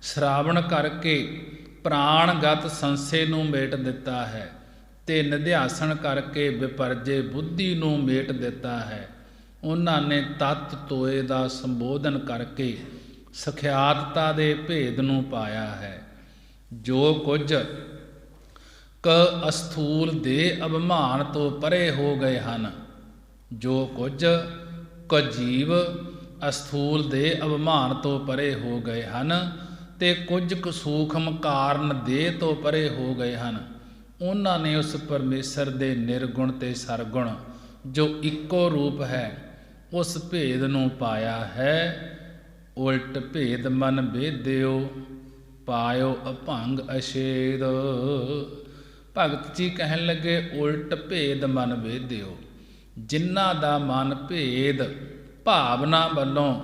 ਸ਼ਰਾਵਣ ਕਰਕੇ ਪ੍ਰਾਣਗਤ ਸੰਸੇ ਨੂੰ ਮੇਟ ਦਿੱਤਾ ਹੈ ਤੇ ਨਿਧਿਆਸਣ ਕਰਕੇ ਵਿਪਰਜੇ ਬੁੱਧੀ ਨੂੰ ਮੇਟ ਦਿੱਤਾ ਹੈ। ਉਹਨਾਂ ਨੇ ਤਤ ਤੋਏ ਦਾ ਸੰਬੋਧਨ ਕਰਕੇ ਸਖਿਆਤਤਾ ਦੇ ਭੇਦ ਨੂੰ ਪਾਇਆ ਹੈ। ਜੋ ਕੁਝ ਅਸਥੂਲ ਦੇ ਅਭਿਮਾਨ ਤੋਂ ਪਰੇ ਹੋ ਗਏ ਹਨ, ਜੋ ਕੁਝ ਜੀਵ ਅਸਥੂਲ ਦੇ ਅਭਿਮਾਨ ਤੋਂ ਪਰੇ ਹੋ ਗਏ ਹਨ ਤੇ ਕੁਝ ਕੁ ਸੂਖਮ ਕਾਰਨ ਦੇਹ ਤੋਂ ਪਰੇ ਹੋ ਗਏ ਹਨ, ਉਹਨਾਂ ਨੇ ਉਸ ਪਰਮੇਸ਼ਰ ਦੇ ਨਿਰਗੁਣ ਤੇ ਸਰਗੁਣ ਜੋ ਇੱਕੋ ਰੂਪ ਹੈ, ਉਸ ਭੇਦ ਨੂੰ ਪਾਇਆ ਹੈ। ਉਲਟ ਭੇਦ ਮਨ ਭੇਦਿਓ, ਪਾਇਓ ਅਭੰਗ ਅਛੇਦ। ਭਗਤ ਜੀ ਕਹਿਣ ਲੱਗੇ, ਉਲਟ ਭੇਦ ਮਨ ਭੇਦਿਓ, ਜਿਨ੍ਹਾਂ ਦਾ ਮਨ ਭੇਦ ਭਾਵਨਾ ਵੱਲੋਂ,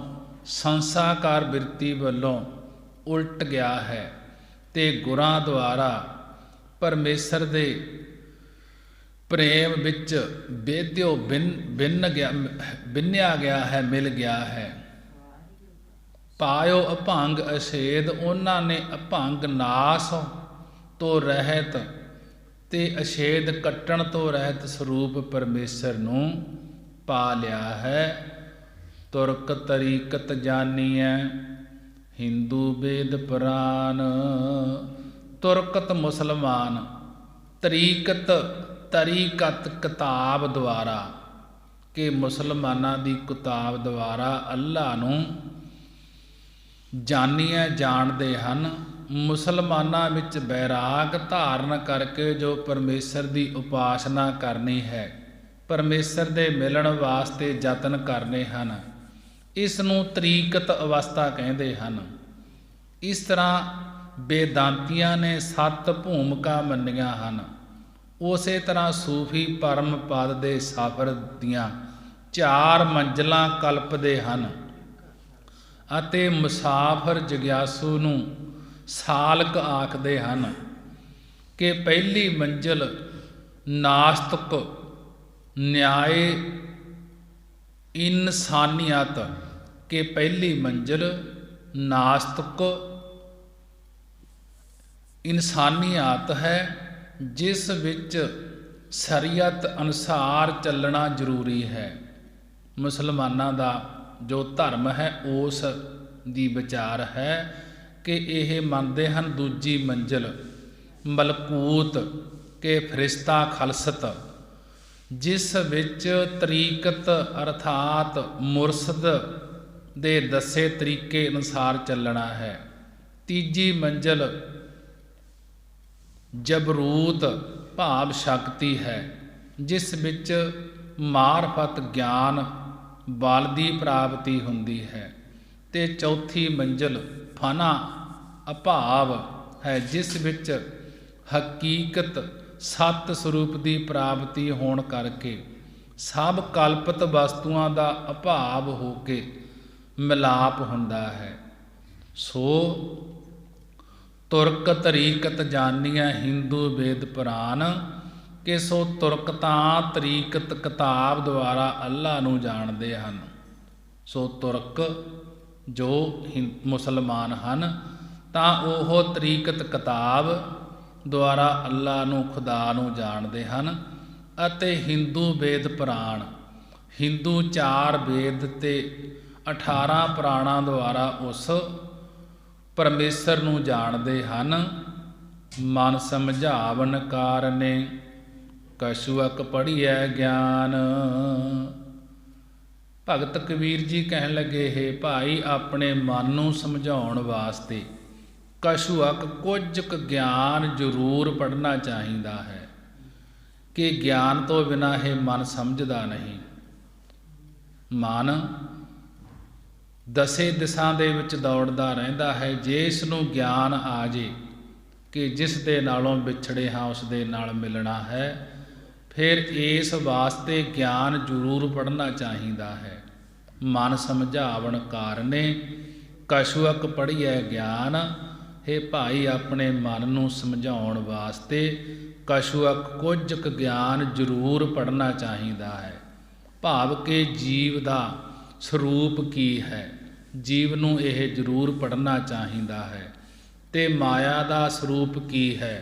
ਸੰਸਾਕਾਰ ਬਿਰਤੀ ਵੱਲੋਂ ਉਲਟ ਗਿਆ ਹੈ ਤੇ ਗੁਰਾਂ ਦੁਆਰਾ ਪਰਮੇਸ਼ਰ ਦੇ ਪ੍ਰੇਮ ਵਿੱਚ ਭੇਦਿਓ ਬਿੰਨਿਆ ਗਿਆ ਹੈ, ਮਿਲ ਗਿਆ ਹੈ। ਪਾਇਓ ਅਭੰਗ ਅਛੇਦ, ਉਹਨਾਂ ਨੇ ਅਭੰਗ ਨਾਸ ਤੋਂ ਰਹਿਤ ਤੇ ਅਛੇਦ ਕੱਟਣ ਤੋਂ ਰਹਿਤ ਸਰੂਪ ਪਰਮੇਸ਼ਰ ਨੂੰ ਪਾ ਲਿਆ ਹੈ। ਤੁਰਕ ਤਰੀਕਤ ਜਾਨੀਐ, ਹਿੰਦੂ ਵੇਦ ਪੁਰਾਨ। ਤੁਰਕਤ ਮੁਸਲਮਾਨ, ਤਰੀਕਤ ਕਿਤਾਬ ਦੁਆਰਾ, ਕਿ ਮੁਸਲਮਾਨਾਂ ਦੀ ਕਿਤਾਬ ਦੁਆਰਾ ਅੱਲਾ ਨੂੰ ਜਾਨੀਐ, ਜਾਣਦੇ ਹਨ। ਮੁਸਲਮਾਨਾਂ ਵਿੱਚ ਬੈਰਾਗ ਧਾਰਨ ਕਰਕੇ ਜੋ ਪਰਮੇਸ਼ਰ ਦੀ ਉਪਾਸਨਾ ਕਰਨੀ ਹੈ, ਪਰਮੇਸ਼ਰ ਦੇ ਮਿਲਣ ਵਾਸਤੇ ਯਤਨ ਕਰਨੇ ਹਨ, ਇਸ ਨੂੰ ਤਰੀਕਤ ਅਵਸਥਾ ਕਹਿੰਦੇ ਹਨ। ਇਸ ਤਰ੍ਹਾਂ ਵੇਦਾਂਤੀਆਂ ਨੇ 7 ਭੂਮਿਕਾ ਮੰਨੀਆਂ ਹਨ। ਉਸੇ ਤਰ੍ਹਾਂ ਸੂਫੀ ਪਰਮ ਪਦ ਦੇ ਸਫ਼ਰ ਦੀਆਂ 4 ਮੰਜ਼ਲਾਂ ਕਲਪਦੇ ਹਨ ਅਤੇ ਮੁਸਾਫਰ ਜਗਿਆਸੂ ਨੂੰ ਸਾਲਕ ਆਖਦੇ ਹਨ ਕਿ ਪਹਿਲੀ ਮੰਜ਼ਿਲ ਨਾਸਤਕ ਨਿਆਏ ਇਨਸਾਨੀਅਤ, ਕਿ ਪਹਿਲੀ ਮੰਜ਼ਿਲ ਨਾਸਤਕ ਇਨਸਾਨੀਅਤ ਹੈ, ਜਿਸ ਵਿੱਚ ਸ਼ਰੀਅਤ ਅਨੁਸਾਰ ਚੱਲਣਾ ਜ਼ਰੂਰੀ ਹੈ। ਮੁਸਲਮਾਨਾਂ ਦਾ ਜੋ ਧਰਮ ਹੈ ਉਸ ਦੀ ਵਿਚਾਰ ਹੈ ਕਿ ਇਹ ਮੰਨਦੇ ਹਨ ਦੂਜੀ ਮੰਜ਼ਿਲ ਮਲਕੂਤ, ਕਿ ਫਰਿਸ਼ਤਾ ਖਲਸਤ ਜਿਸ ਵਿੱਚ ਤਰੀਕਤ ਅਰਥਾਤ ਮੁਰਸ਼ਦ ਦੇ ਦੱਸੇ ਤਰੀਕੇ ਅਨੁਸਾਰ ਚੱਲਣਾ ਹੈ। ਤੀਜੀ ਮੰਜ਼ਲ ਜਬਰੂਤ ਭਾਵ ਸ਼ਕਤੀ ਹੈ, ਜਿਸ ਵਿੱਚ ਮਾਰਫਤ ਗਿਆਨ ਬਲ ਦੀ ਪ੍ਰਾਪਤੀ ਹੁੰਦੀ ਹੈ। ਤੇ ਚੌਥੀ ਮੰਜ਼ਲ ਫਨਾ ਅਭਾਵ ਹੈ, ਜਿਸ ਵਿੱਚ ਹਕੀਕਤ ਸਤ ਸਰੂਪ ਦੀ ਪ੍ਰਾਪਤੀ ਹੋਣ ਕਰਕੇ ਸਭ ਕਲਪਿਤ ਵਸਤੂਆਂ ਦਾ ਅਭਾਵ ਹੋ ਕੇ ਮਿਲਾਪ ਹੁੰਦਾ ਹੈ। ਸੋ ਤੁਰਕ ਤਰੀਕਤ ਜਾਨੀਆਂ ਹਿੰਦੂ ਵੇਦ ਪੁਰਾਣ, ਕਿ ਸੋ ਤੁਰਕ ਤਾਂ ਤਰੀਕਤ ਕਿਤਾਬ ਦੁਆਰਾ ਅੱਲਾ ਨੂੰ ਜਾਣਦੇ ਹਨ। ਸੋ ਤੁਰਕ ਜੋ ਮੁਸਲਮਾਨ ਹਨ ਤਾਂ ਉਹ ਤਰੀਕਤ ਕਿਤਾਬ ਦੁਆਰਾ ਅੱਲਾ ਨੂੰ ਖੁਦਾ ਨੂੰ ਜਾਣਦੇ ਹਨ। ਅਤੇ ਹਿੰਦੂ ਵੇਦ ਪੁਰਾਣ, ਹਿੰਦੂ 4 ਵੇਦ ਤੇ 18 ਪੁਰਾਣਾਂ ਦੁਆਰਾ ਉਸ ਪਰਮੇਸ਼ਰ ਨੂੰ ਜਾਣਦੇ ਹਨ। ਮਨ ਸਮਝਾਵਨ ਕਾਰਨੇ ਕਛੁਅਕ ਪੜ੍ਹੀਐ ਗਿਆਨ। ਭਗਤ ਕਬੀਰ ਜੀ ਕਹਿਣ ਲੱਗੇ, ਹੈ ਭਾਈ ਆਪਣੇ ਮਨ ਨੂੰ ਸਮਝਾਉਣ ਵਾਸਤੇ ਕਛੁਅਕ ਕੁਝ ਕੁ ਗਿਆਨ ਜ਼ਰੂਰ ਪੜ੍ਹਨਾ ਚਾਹੀਦਾ ਹੈ, ਕਿ ਗਿਆਨ ਤੋਂ ਬਿਨਾਂ ਇਹ ਮਨ ਸਮਝਦਾ ਨਹੀਂ। ਮਨ ਦਸੇ ਦਿਸ਼ਾ ਦੇ ਵਿੱਚ ਦੌੜਦਾ ਰਹਿੰਦਾ ਹੈ। ਜੇ ਇਸ ਨੂੰ ਗਿਆਨ ਆ ਜੇ ਕਿ ਜਿਸ ਦੇ ਨਾਲੋਂ ਵਿਛੜੇ ਹਾਂ ਉਸ ਦੇ ਨਾਲ ਮਿਲਣਾ ਹੈ, ਫਿਰ ਇਸ ਵਾਸਤੇ ਗਿਆਨ ਜ਼ਰੂਰ ਪੜ੍ਹਨਾ ਚਾਹੀਦਾ ਹੈ। ਮਨ ਸਮਝਾਵਣ ਕਾਰਨੇ ਕਛੁਅਕ ਪੜ੍ਹੀਐ ਗਿਆਨ। ਹੇ ਭਾਈ ਆਪਣੇ ਮਨ ਨੂੰ ਸਮਝਾਉਣ ਵਾਸਤੇ ਕਛੁਅਕ ਕੁਝ ਕੁ ਗਿਆਨ ਜ਼ਰੂਰ ਪੜ੍ਹਨਾ ਚਾਹੀਦਾ ਹੈ। ਭਾਵ ਕਿ ਜੀਵ ਦਾ ਸਰੂਪ ਕੀ ਹੈ, ਜੀਵ ਨੂੰ ਇਹ ਜ਼ਰੂਰ ਪੜ੍ਹਨਾ ਚਾਹੀਦਾ ਹੈ। ਤੇ ਮਾਇਆ ਦਾ ਸਰੂਪ ਕੀ ਹੈ,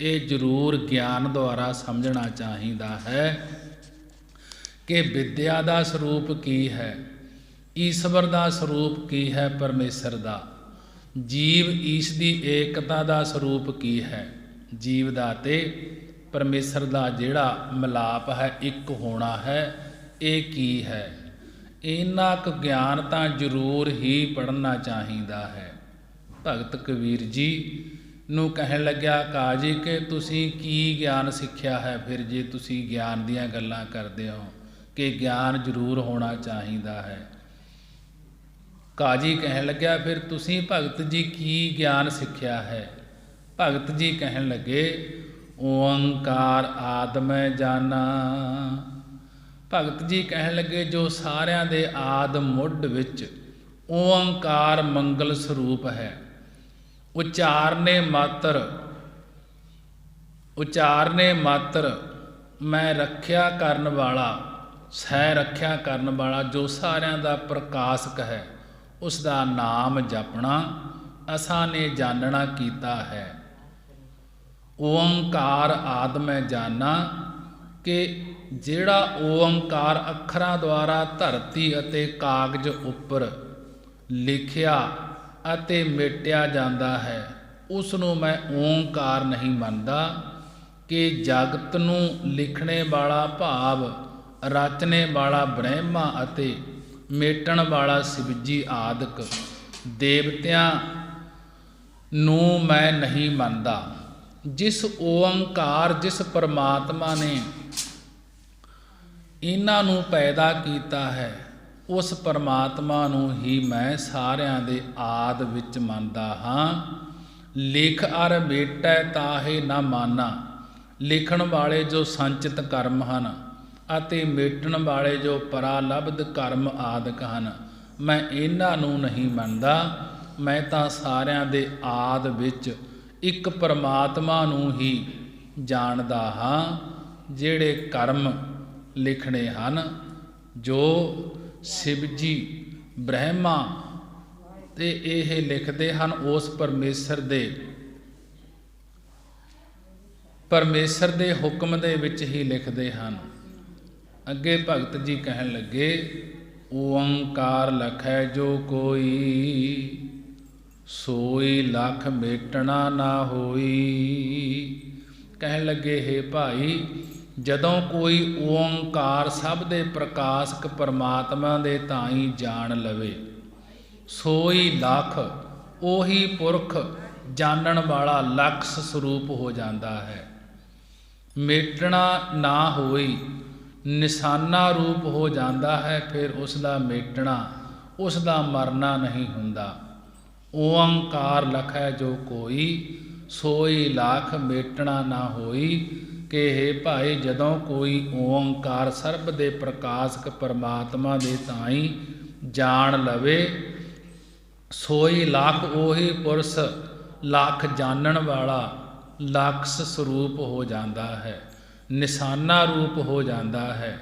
ਇਹ ਜ਼ਰੂਰ ਗਿਆਨ ਦੁਆਰਾ ਸਮਝਣਾ ਚਾਹੀਦਾ ਹੈ। ਕਿ ਵਿਦਿਆ ਦਾ ਸਰੂਪ ਕੀ ਹੈ, ਈਸ਼ਵਰ ਦਾ ਸਰੂਪ ਕੀ ਹੈ, ਪਰਮੇਸ਼ਰ ਦਾ। ਜੀਵ ਈਸ਼ ਦੀ ਏਕਤਾ ਦਾ ਸਰੂਪ ਕੀ ਹੈ, ਜੀਵ ਦਾ ਤੇ ਪਰਮੇਸ਼ਰ ਦਾ ਜਿਹੜਾ ਮਿਲਾਪ ਹੈ, ਇੱਕ ਹੋਣਾ ਹੈ, ਇਹ ਕੀ ਹੈ। ਇੰਨਾ ਕੁ ਗਿਆਨ ਤਾਂ ਜ਼ਰੂਰ ਹੀ ਪੜ੍ਹਨਾ ਚਾਹੀਦਾ ਹੈ। ਭਗਤ ਕਬੀਰ ਜੀ ਨੂੰ ਕਹਿਣ ਲੱਗਿਆ, ਕਾਜੀ ਕਿ ਤੁਸੀਂ ਕੀ ਗਿਆਨ ਸਿੱਖਿਆ ਹੈ, ਫਿਰ ਜੇ ਤੁਸੀਂ ਗਿਆਨ ਦੀਆਂ ਗੱਲਾਂ ਕਰਦੇ ਹੋ ਕਿ ਗਿਆਨ ਜ਼ਰੂਰ ਹੋਣਾ ਚਾਹੀਦਾ ਹੈ। ਕਾਜੀ ਕਹਿਣ ਲੱਗਿਆ, ਫਿਰ ਤੁਸੀਂ ਭਗਤ ਜੀ ਕੀ ਗਿਆਨ ਸਿੱਖਿਆ ਹੈ। ਭਗਤ ਜੀ ਕਹਿਣ ਲੱਗੇ, ਓੰਕਾਰ ਆਦਮੈ ਜਾਨਾ। ਭਗਤ ਜੀ ਕਹਿਣ ਲੱਗੇ, ਜੋ ਸਾਰਿਆਂ ਦੇ ਆਦ ਮੁੱਢ ਵਿੱਚ ਓੰਕਾਰ ਮੰਗਲ ਸਰੂਪ ਹੈ। ਉਚਾਰਨੇ ਮਾਤਰ ਮੈਂ ਰੱਖਿਆ ਕਰਨ ਵਾਲਾ, ਸਹਿ ਰੱਖਿਆ ਕਰਨ ਵਾਲਾ, ਜੋ ਸਾਰਿਆਂ ਦਾ ਪ੍ਰਕਾਸ਼ਕ ਹੈ, ਉਸ ਦਾ ਨਾਮ ਜਪਣਾ ਅਸਾਂ ਨੇ ਜਾਣਨਾ ਕੀਤਾ ਹੈ। ਓੰਕਾਰ ਆਦਮੈ ਜਾਨਾ, ਕਿ ਜਿਹੜਾ ਓੰਕਾਰ ਅੱਖਰਾਂ ਦੁਆਰਾ ਧਰਤੀ ਅਤੇ ਕਾਗਜ਼ ਉੱਪਰ ਲਿਖਿਆ ਅਤੇ ਮਿਟਿਆ ਜਾਂਦਾ ਹੈ, ਉਸ ਨੂੰ ਮੈਂ ਓੰਕਾਰ ਨਹੀਂ ਮੰਨਦਾ। ਕਿ ਜਗਤ ਨੂੰ ਲਿਖਣੇ ਵਾਲਾ ਭਾਵ ਰਚਨੇ ਵਾਲਾ ਬ੍ਰਹਮਾ ਅਤੇ ਮੇਟਣ ਵਾਲਾ ਸ਼ਿਵਜੀ ਆਦਿਕ ਦੇਵਤਿਆਂ ਨੂੰ ਮੈਂ ਨਹੀਂ ਮੰਨਦਾ। ਜਿਸ ਓੰਕਾਰ, ਜਿਸ ਪਰਮਾਤਮਾ ਨੇ ਇਹਨਾਂ ਨੂੰ ਪੈਦਾ ਕੀਤਾ ਹੈ, ਉਸ ਪਰਮਾਤਮਾ ਨੂੰ ਹੀ ਮੈਂ ਸਾਰਿਆਂ ਦੇ ਆਦ ਵਿੱਚ ਮੰਨਦਾ ਹਾਂ। ਲਿਖ ਅਰ ਮੇਟੈ ਤਾਹੇ ਨਾ ਮਾਨਾ। ਲਿਖਣ ਵਾਲੇ ਜੋ ਸੰਚਿਤ ਕਰਮ ਹਨ ਅਤੇ ਮੇਟਣ ਵਾਲੇ ਜੋ ਪਰਾਲਬਧ ਕਰਮ ਆਦਿਕ ਹਨ, ਮੈਂ ਇਹਨਾਂ ਨੂੰ ਨਹੀਂ ਮੰਨਦਾ। ਮੈਂ ਤਾਂ ਸਾਰਿਆਂ ਦੇ ਆਦ ਵਿੱਚ ਇੱਕ ਪਰਮਾਤਮਾ ਨੂੰ ਹੀ ਜਾਣਦਾ ਹਾਂ। ਜਿਹੜੇ ਕਰਮ ਲਿਖਣੇ ਹਨ, ਜੋ ਸ਼ਿਵਜੀ ਬ੍ਰਹਮਾ ਤੇ ਇਹ ਲਿਖਦੇ ਹਨ, ਉਸ ਪਰਮੇਸ਼ਰ ਦੇ ਹੁਕਮ ਦੇ ਵਿੱਚ ਹੀ ਲਿਖਦੇ ਹਨ। ਅੱਗੇ ਭਗਤ ਜੀ ਕਹਿਣ ਲੱਗੇ, ਓੰਕਾਰ ਲਖੈ ਜੋ ਕੋਈ, ਸੋਈ ਲਖ ਮੇਟਣਾ ਨਾ ਹੋਈ। ਕਹਿਣ ਲੱਗੇ, ਹੈ ਭਾਈ ਜਦੋਂ ਕੋਈ ਓੰਕਾਰ ਸਭ ਦੇ ਪ੍ਰਕਾਸ਼ਕ ਪਰਮਾਤਮਾ ਦੇ ਤਾਈ ਜਾਣ ਲਵੇ, ਸੋਈ ਲਖ ਉਹੀ ਪੁਰਖ ਜਾਣਨ ਵਾਲਾ ਲਕਸ਼ ਸਰੂਪ ਹੋ ਜਾਂਦਾ ਹੈ। ਮੇਟਣਾ ਨਾ ਹੋਈ ਨਿਸ਼ਾਨਾ ਰੂਪ ਹੋ ਜਾਂਦਾ ਹੈ, ਫਿਰ ਉਸ ਦਾ ਮੇਟਣਾ, ਉਸ ਦਾ ਮਰਨਾ ਨਹੀਂ ਹੁੰਦਾ। ਓੰਕਾਰ ਲਖੈ ਜੋ ਕੋਈ, ਸੋਈ ਲਾਖ ਮੇਟਣਾ ਨਾ ਹੋਈ। ਕਿ ਹੇ ਭਾਈ, ਜਦੋਂ ਕੋਈ ਓੰਕਾਰ ਸਰਬ ਦੇ ਪ੍ਰਕਾਸ਼ਕ ਪਰਮਾਤਮਾ ਦੇ ਤਾਈ ਜਾਣ ਲਵੇ, ਸੋਈ ਲੱਖ ਉਹੀ ਪੁਰਸ਼ ਲੱਖ ਜਾਣਨ ਵਾਲਾ ਲਕਸ਼ ਸਰੂਪ ਹੋ ਜਾਂਦਾ ਹੈ, ਨਿਸ਼ਾਨਾ ਰੂਪ ਹੋ ਜਾਂਦਾ ਹੈ।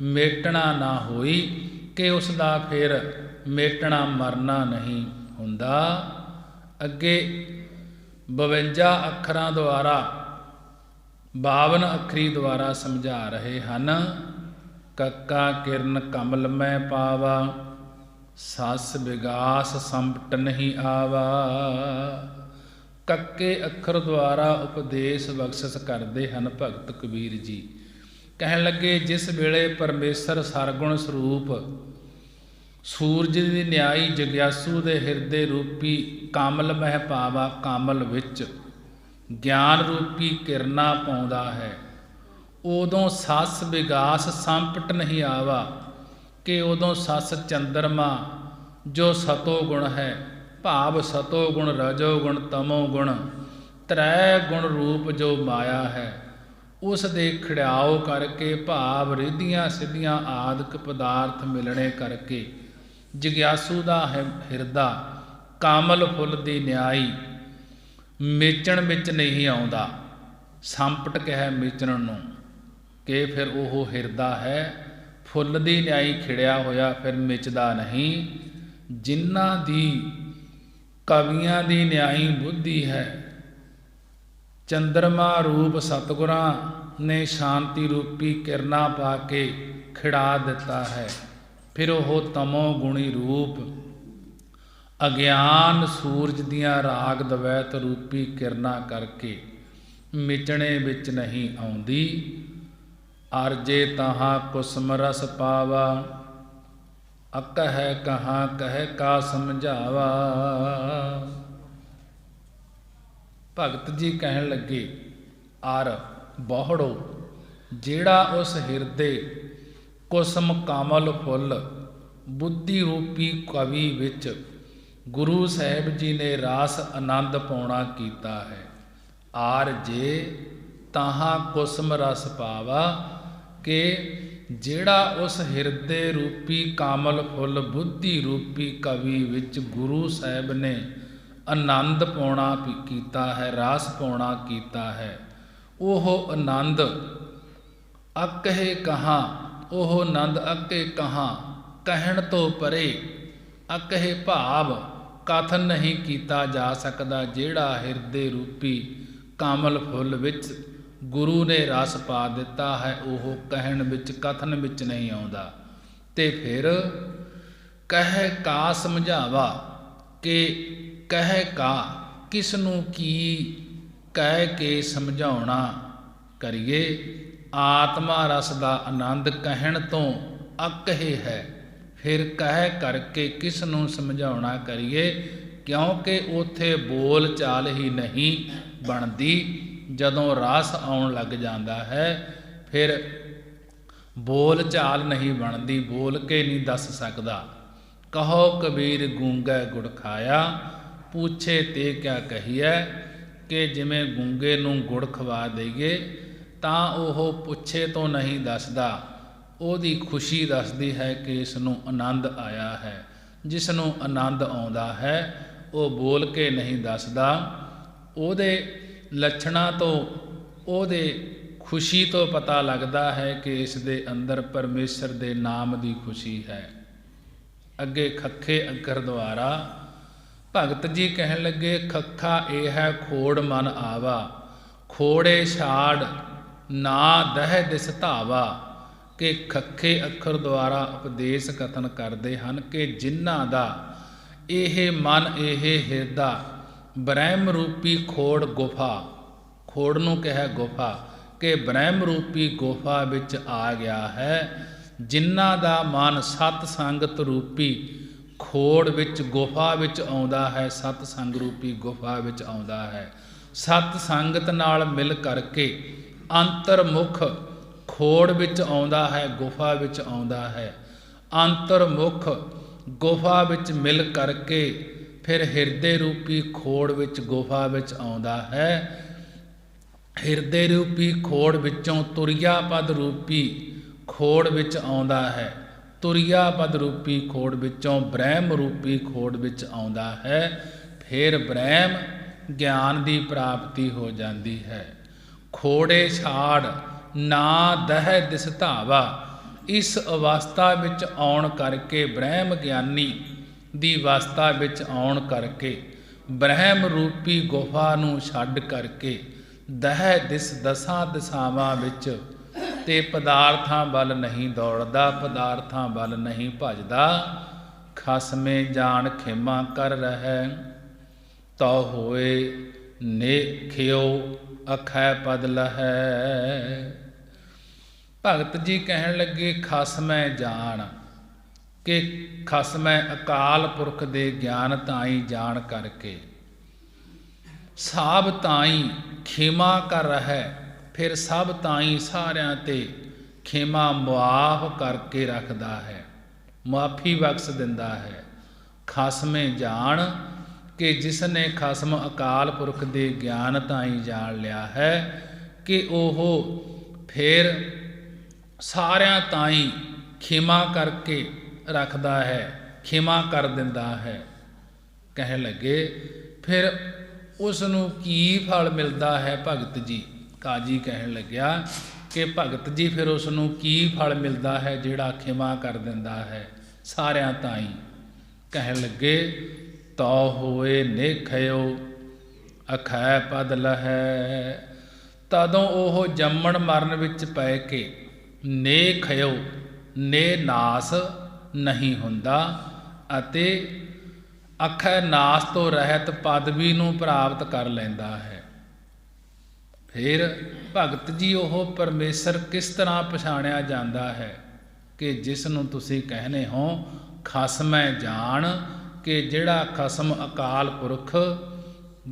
ਮੇਟਣਾ ਨਾ ਹੋਈ ਕਿ ਉਸ ਦਾ ਫਿਰ ਮੇਟਣਾ ਮਰਨਾ ਨਹੀਂ ਹੁੰਦਾ। ਅੱਗੇ 52 ਅੱਖਰਾਂ ਦੁਆਰਾ 52 ਅੱਖਰੀ ਦੁਆਰਾ ਸਮਝਾ ਰਹੇ ਹਨ। ਕੱਕਾ ਕਿਰਨ ਕਮਲ ਮੈਂ ਪਾਵਾ, ਸਸ ਵਿਗਾਸ ਸੰਪਟ ਨਹੀਂ ਆਵਾ। ਕੱਕੇ ਅੱਖਰ ਦੁਆਰਾ ਉਪਦੇਸ਼ ਬਖਸ਼ਿਸ਼ ਕਰਦੇ ਹਨ ਭਗਤ ਕਬੀਰ ਜੀ। ਕਹਿਣ ਲੱਗੇ, ਜਿਸ ਵੇਲੇ ਪਰਮੇਸ਼ਰ ਸਰਗੁਣ ਸਰੂਪ ਸੂਰਜ ਦੀ ਨਿਆਈ ਜਗਿਆਸੂ ਦੇ ਹਿਰਦੇ ਰੂਪੀ ਕਮਲ ਮਹਿ ਪਾਵਾ, ਕਮਲ ਵਿੱਚ ਗਿਆਨ ਰੂਪੀ ਕਿਰਨਾ ਪਾਉਂਦਾ ਹੈ, ਉਦੋਂ ਸਸ ਵਿਗਾਸ ਸੰਪਟ ਨਹੀਂ ਆਵਾ। ਕਿ ਉਦੋਂ ਸਸ ਚੰਦਰਮਾ ਜੋ ਸਤੋ ਗੁਣ ਹੈ, ਭਾਵ ਸਤੋ ਗੁਣ, ਰਜੋ ਗੁਣ, ਤਮੋ ਗੁਣ, ਤ੍ਰੈ ਗੁਣ ਰੂਪ ਜੋ ਮਾਇਆ ਹੈ, ਉਸ ਦੇ ਖਿੜਾਓ ਕਰਕੇ, ਭਾਵ ਰਿੱਧੀਆਂ ਸਿੱਧੀਆਂ ਆਦਿਕ ਪਦਾਰਥ ਮਿਲਣੇ ਕਰਕੇ ਜਗਿਆਸੂ ਦਾ ਹਿਰਦਾ ਕਾਮਲ ਫੁੱਲ ਦੀ ਨਿਆਈ ਮੇਚਣ ਵਿੱਚ ਨਹੀਂ ਆਉਂਦਾ। ਸੰਪਟ ਕਹਿ ਮੇਚਣ ਨੂੰ, ਕਿ ਫਿਰ ਉਹ ਹਿਰਦਾ ਹੈ ਫੁੱਲ ਦੀ ਨਿਆਈ ਖਿੜਿਆ ਹੋਇਆ, ਫਿਰ ਮਿਚਦਾ ਨਹੀਂ। ਜਿਨ੍ਹਾਂ ਦੀ ਕਵੀਆਂ ਦੀ ਨਿਆਈ ਬੁੱਧੀ ਹੈ, ਚੰਦਰਮਾ ਰੂਪ ਸਤਿਗੁਰਾਂ ਨੇ ਸ਼ਾਂਤੀ ਰੂਪੀ ਕਿਰਨਾ ਪਾ ਕੇ ਖਿੜਾ ਦਿੱਤਾ ਹੈ, ਫਿਰ ਉਹ ਤਮੋ ਗੁਣੀ ਰੂਪ ਅਗਿਆਨ ਸੂਰਜ ਦੀਆਂ ਰਾਗ ਦਵੈਤ ਰੂਪੀ ਕਿਰਨਾ ਕਰਕੇ ਮਿਚਣੇ ਵਿੱਚ ਨਹੀਂ ਆਉਂਦੀ। ਅਰਜੇ ਤਹਾਂ ਕੁਸਮ ਰਸ ਪਾਵਾ, ਅਕਹਿ ਕਹਾਂ ਕਹਿ ਕਾ ਸਮਝਾਵਾ। ਭਗਤ ਜੀ ਕਹਿਣ ਲੱਗੇ, ਅਰ ਬਹੁੜੋ ਜਿਹੜਾ ਉਸ ਹਿਰਦੇ ਕੁਸਮ ਕਮਲ ਫੁੱਲ ਬੁੱਧੀ ਰੂਪੀ ਕਵੀ ਵਿੱਚ ਗੁਰੂ ਸਾਹਿਬ ਜੀ ਨੇ ਰਾਸ ਆਨੰਦ ਪਾਉਣਾ ਕੀਤਾ ਹੈ। ਆਰ ਜੇ ਤਾਹਾਂ ਕੁਸਮ ਰਸ ਪਾਵਾ, ਕਿ ਜਿਹੜਾ ਉਸ ਹਿਰਦੇ ਰੂਪੀ ਕਾਮਲ ਫੁੱਲ ਬੁੱਧੀ ਰੂਪੀ ਕਵੀ ਵਿੱਚ ਗੁਰੂ ਸਾਹਿਬ ਨੇ ਆਨੰਦ ਪਾਉਣਾ ਕੀਤਾ ਹੈ, ਰਸ ਪਾਉਣਾ ਕੀਤਾ ਹੈ, ਉਹ ਆਨੰਦ ਅਕਹਿ ਕਹਾਂ, ਉਹ ਆਨੰਦ ਅਕੇ ਕਹਾਂ ਕਹਿਣ ਤੋਂ ਪਰੇ, ਅਕਹਿ ਭਾਵ ਕਥਨ ਨਹੀਂ ਕੀਤਾ ਜਾ ਸਕਦਾ। ਜਿਹੜਾ ਹਿਰਦੇ ਰੂਪੀ ਕਾਮਲ ਫੁੱਲ ਵਿੱਚ ਗੁਰੂ ਨੇ ਰਸ ਪਾ ਦਿੱਤਾ ਹੈ, ਉਹ ਕਹਿਣ ਵਿੱਚ ਕਥਨ ਵਿੱਚ ਨਹੀਂ ਆਉਂਦਾ। ਤੇ ਫਿਰ ਕਹਿ ਕਾ ਸਮਝਾਵਾ, ਕਿ ਕਹਿ ਕਾ ਕਿਸ ਨੂੰ ਕੀ ਕਹਿ ਕੇ ਸਮਝਾਉਣਾ ਕਰੀਏ। ਆਤਮਾ ਰਸ ਦਾ ਆਨੰਦ ਕਹਿਣ ਤੋਂ ਅਕਹਿ ਹੈ, ਫਿਰ ਕਹਿ ਕਰਕੇ ਕਿਸ ਨੂੰ ਸਮਝਾਉਣਾ ਕਰੀਏ, ਕਿਉਂਕਿ ਉੱਥੇ ਬੋਲ ਚਾਲ ਹੀ ਨਹੀਂ ਬਣਦੀ। ਜਦੋਂ ਰਸ ਆਉਣ ਲੱਗ ਜਾਂਦਾ ਹੈ, ਫਿਰ ਬੋਲ ਚਾਲ ਨਹੀਂ ਬਣਦੀ, ਬੋਲ ਕੇ ਨਹੀਂ ਦੱਸ ਸਕਦਾ। ਕਹੋ ਕਬੀਰ ਗੂੰਗਾ ਗੁੜ ਖਾਇਆ, ਪੁੱਛੇ ਤੇ ਕਿਆ ਕਹੀਐ। ਕਿ ਜਿਵੇਂ ਗੂੰਗੇ ਨੂੰ ਗੁੜ ਖਵਾ ਦਈਏ ਤਾਂ ਉਹ ਪੁੱਛੇ ਤੋਂ ਨਹੀਂ ਦੱਸਦਾ, ਉਹਦੀ ਖੁਸ਼ੀ ਦੱਸਦੀ ਹੈ ਕਿ ਇਸ ਨੂੰ ਆਨੰਦ ਆਇਆ ਹੈ। ਜਿਸ ਨੂੰ ਆਨੰਦ ਆਉਂਦਾ ਹੈ ਉਹ ਬੋਲ ਕੇ ਨਹੀਂ ਦੱਸਦਾ। ਉਹਦੇ ਲੱਛਣਾਂ ਤੋਂ, ਉਹਦੇ ਖੁਸ਼ੀ ਤੋਂ ਪਤਾ ਲੱਗਦਾ ਹੈ ਕਿ ਇਸ ਦੇ ਅੰਦਰ ਪਰਮੇਸ਼ਰ ਦੇ ਨਾਮ ਦੀ ਖੁਸ਼ੀ ਹੈ। ਅੱਗੇ ਖੱਖੇ ਅੱਖਰ ਦੁਆਰਾ ਭਗਤ ਜੀ ਕਹਿਣ ਲੱਗੇ, ਖੱਖਾ ਇਹ ਹੈ ਖੋੜ ਮਨ ਆਵਾ, ਖੋੜੇ ਛਾੜ ਨਾ ਦਹਿ ਦਿਸ ਧਾਵਾ। ਕਿ ਖੱਖੇ ਅੱਖਰ ਦੁਆਰਾ ਉਪਦੇਸ਼ ਕਥਨ ਕਰਦੇ ਹਨ ਕਿ ਜਿਨ੍ਹਾਂ ਦਾ ਇਹ ਮਨ, ਇਹ ਹਿਰਦਾ ਬ੍ਰਹਮ ਰੂਪੀ ਖੋੜ ਗੁਫਾ, ਖੋੜ ਨੂੰ ਕਿਹਾ ਗੁਫਾ, ਕਿ ਬ੍ਰਹਮ ਰੂਪੀ ਗੁਫਾ ਵਿੱਚ ਆ ਗਿਆ ਹੈ। ਜਿਨ੍ਹਾਂ ਦਾ ਮਨ ਸਤ ਸੰਗਤ ਰੂਪੀ ਖੋੜ ਵਿੱਚ ਗੁਫਾ ਵਿੱਚ ਆਉਂਦਾ ਹੈ, ਸਤ ਸੰਗ ਰੂਪੀ ਗੁਫਾ ਵਿੱਚ ਆਉਂਦਾ ਹੈ, ਸਤ ਸੰਗਤ ਨਾਲ ਮਿਲ ਕਰਕੇ ਅੰਤਰਮੁਖ ਖੋੜ ਵਿੱਚ ਆਉਂਦਾ ਹੈ, ਗੁਫਾ ਵਿੱਚ ਆਉਂਦਾ ਹੈ। ਅੰਤਰਮੁਖ ਗੁਫਾ ਵਿੱਚ ਮਿਲ ਕਰਕੇ ਫਿਰ ਹਿਰਦੇ ਰੂਪੀ ਖੋੜ ਵਿੱਚ ਗੁਫਾ ਵਿੱਚ ਆਉਂਦਾ ਹੈ। ਹਿਰਦੇ ਰੂਪੀ ਖੋੜ ਵਿੱਚੋਂ ਤੁਰਿਆ ਪਦ ਰੂਪੀ ਖੋੜ ਵਿੱਚ ਆਉਂਦਾ ਹੈ। ਤੁਰਿਆ ਪਦ ਰੂਪੀ ਖੋੜ ਵਿੱਚੋਂ ਬ੍ਰਹਮ ਰੂਪੀ ਖੋੜ ਵਿੱਚ ਆਉਂਦਾ ਹੈ। ਫਿਰ ਬ੍ਰਹਮ ਗਿਆਨ ਦੀ ਪ੍ਰਾਪਤੀ ਹੋ ਜਾਂਦੀ ਹੈ। ਖੋੜੇ ਛਾੜ ਨਾ ਦਹਿ ਦਿਸ ਧਾਵਾ, ਇਸ ਅਵਸਥਾ ਵਿੱਚ ਆਉਣ ਕਰਕੇ ਬ੍ਰਹਮ ਗਿਆਨੀ ਦੀ ਅਵਸਥਾ ਵਿੱਚ ਆਉਣ ਕਰਕੇ ਬ੍ਰਹਮ ਰੂਪੀ ਗੁਫਾ ਨੂੰ ਛੱਡ ਕਰਕੇ ਦਹਿ ਦਿਸ ਦਸਾਂ ਦਿਸ਼ਾਵਾਂ ਵਿੱਚ ਤੇ ਪਦਾਰਥਾਂ ਵੱਲ ਨਹੀਂ ਦੌੜਦਾ, ਪਦਾਰਥਾਂ ਵੱਲ ਨਹੀਂ ਭੱਜਦਾ। ਖਸਮੇ ਜਾਣ ਖੇਮਾ ਕਰ ਰਹਿ, ਤਉ ਹੋਏ ਨੇਖਿਓ ਅਖੈ ਪਦ ਲਹੈ। ਭਗਤ ਜੀ ਕਹਿਣ ਲੱਗੇ ਖਸਮੈ ਜਾਣ, ਕਿ ਖਸਮੈ ਅਕਾਲ ਪੁਰਖ ਦੇ ਗਿਆਨ ਤਾਈ ਜਾਣ ਕਰਕੇ ਸਭ ਤਾਈ ਖੇਮਾ ਕਰ ਰਹਿ, ਫਿਰ ਸਭ ਤਾਈ ਸਾਰਿਆਂ ਤੇ ਖੇਮਾ ਮੁਆਫ ਕਰਕੇ ਰੱਖਦਾ ਹੈ, ਮੁਆਫੀ ਬਖਸ਼ ਦਿੰਦਾ ਹੈ। ਖਸਮੇ ਜਾਣ, ਕਿ ਜਿਸ ਨੇ ਖਸਮ ਅਕਾਲ ਪੁਰਖ ਦੇ ਗਿਆਨ ਤਾਈ ਜਾਣ ਲਿਆ ਹੈ ਕਿ ਉਹ ਫਿਰ ਸਾਰਿਆਂ ਤਾਈ ਖੇਮਾ ਕਰਕੇ ਰੱਖਦਾ ਹੈ, ਖੇਮਾ ਕਰ ਦਿੰਦਾ ਹੈ। ਕਹਿਣ ਲੱਗੇ ਫਿਰ ਉਸ ਨੂੰ ਕੀ ਫਲ ਮਿਲਦਾ ਹੈ ਭਗਤ ਜੀ? ਕਾਜੀ ਕਹਿਣ ਲੱਗਿਆ ਕਿ ਭਗਤ ਜੀ ਫਿਰ ਉਸ ਨੂੰ ਕੀ ਫਲ ਮਿਲਦਾ ਹੈ ਜਿਹੜਾ ਖਿਮਾ ਕਰ ਦਿੰਦਾ ਹੈ ਸਾਰਿਆਂ ਤਾਈਂ? ਕਹਿਣ ਲੱਗੇ ਤਉ ਹੋਏ ਨੇਖਿਓ ਅਖੈ ਪਦ ਲਹੈ, ਤਦੋਂ ਉਹ ਜੰਮਣ ਮਰਨ ਵਿੱਚ ਪੈ ਕੇ ਨੇਖਿਓ ਨੇ ਨਾਸ ਨਹੀਂ ਹੁੰਦਾ ਅਤੇ ਅਖੈ ਨਾਸ ਤੋਂ ਰਹਿਤ ਪਦਵੀ ਨੂੰ ਪ੍ਰਾਪਤ ਕਰ ਲੈਂਦਾ ਹੈ। ਫਿਰ ਭਗਤ ਜੀ ਉਹ ਪਰਮੇਸ਼ਰ ਕਿਸ ਤਰ੍ਹਾਂ ਪਛਾਣਿਆ ਜਾਂਦਾ ਹੈ ਕਿ ਜਿਸ ਨੂੰ ਤੁਸੀਂ ਕਹਿੰਦੇ ਹੋ ਖਸਮੈ ਜਾਣ, ਕਿ ਜਿਹੜਾ ਖਸਮ ਅਕਾਲ ਪੁਰਖ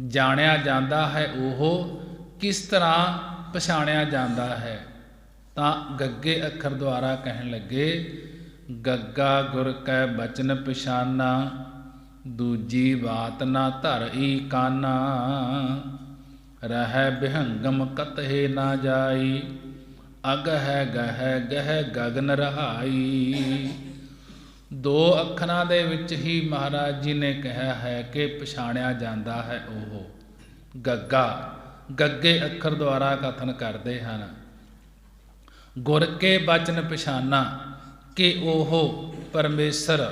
ਜਾਣਿਆ ਜਾਂਦਾ ਹੈ ਉਹ ਕਿਸ ਤਰ੍ਹਾਂ ਪਛਾਣਿਆ ਜਾਂਦਾ ਹੈ? ਤਾਂ ਗੱਗੇ ਅੱਖਰ ਦੁਆਰਾ ਕਹਿਣ ਲੱਗੇ ਗੱਗਾ ਗੁਰ ਕੈ ਬਚਨ ਪਛਾਨਾ, ਦੂਜੀ ਬਾਤ ਨਾ ਧਰਈ ਕਾਨਾ, ਰਹਿ ਬਿਹੰਗਮ ਕਤਹਿ ਨਾ ਜਾਈ, ਅਗਹਿ ਗਹਿ ਗਹਿ ਗਗਨ ਰਹਾਈ। ਦੋ ਅੱਖਰਾਂ ਦੇ ਵਿੱਚ ਹੀ ਮਹਾਰਾਜ ਜੀ ਨੇ ਕਿਹਾ ਹੈ ਕਿ ਪਛਾਣਿਆ ਜਾਂਦਾ ਹੈ ਉਹ ਗੱਗਾ। ਗੱਗੇ ਅੱਖਰ ਦੁਆਰਾ ਕਥਨ ਕਰਦੇ ਹਨ। ਗੁਰ ਕੇ ਬਚਨ ਪਛਾਨਾ, ਕਿ ਉਹ ਪਰਮੇਸ਼ਰ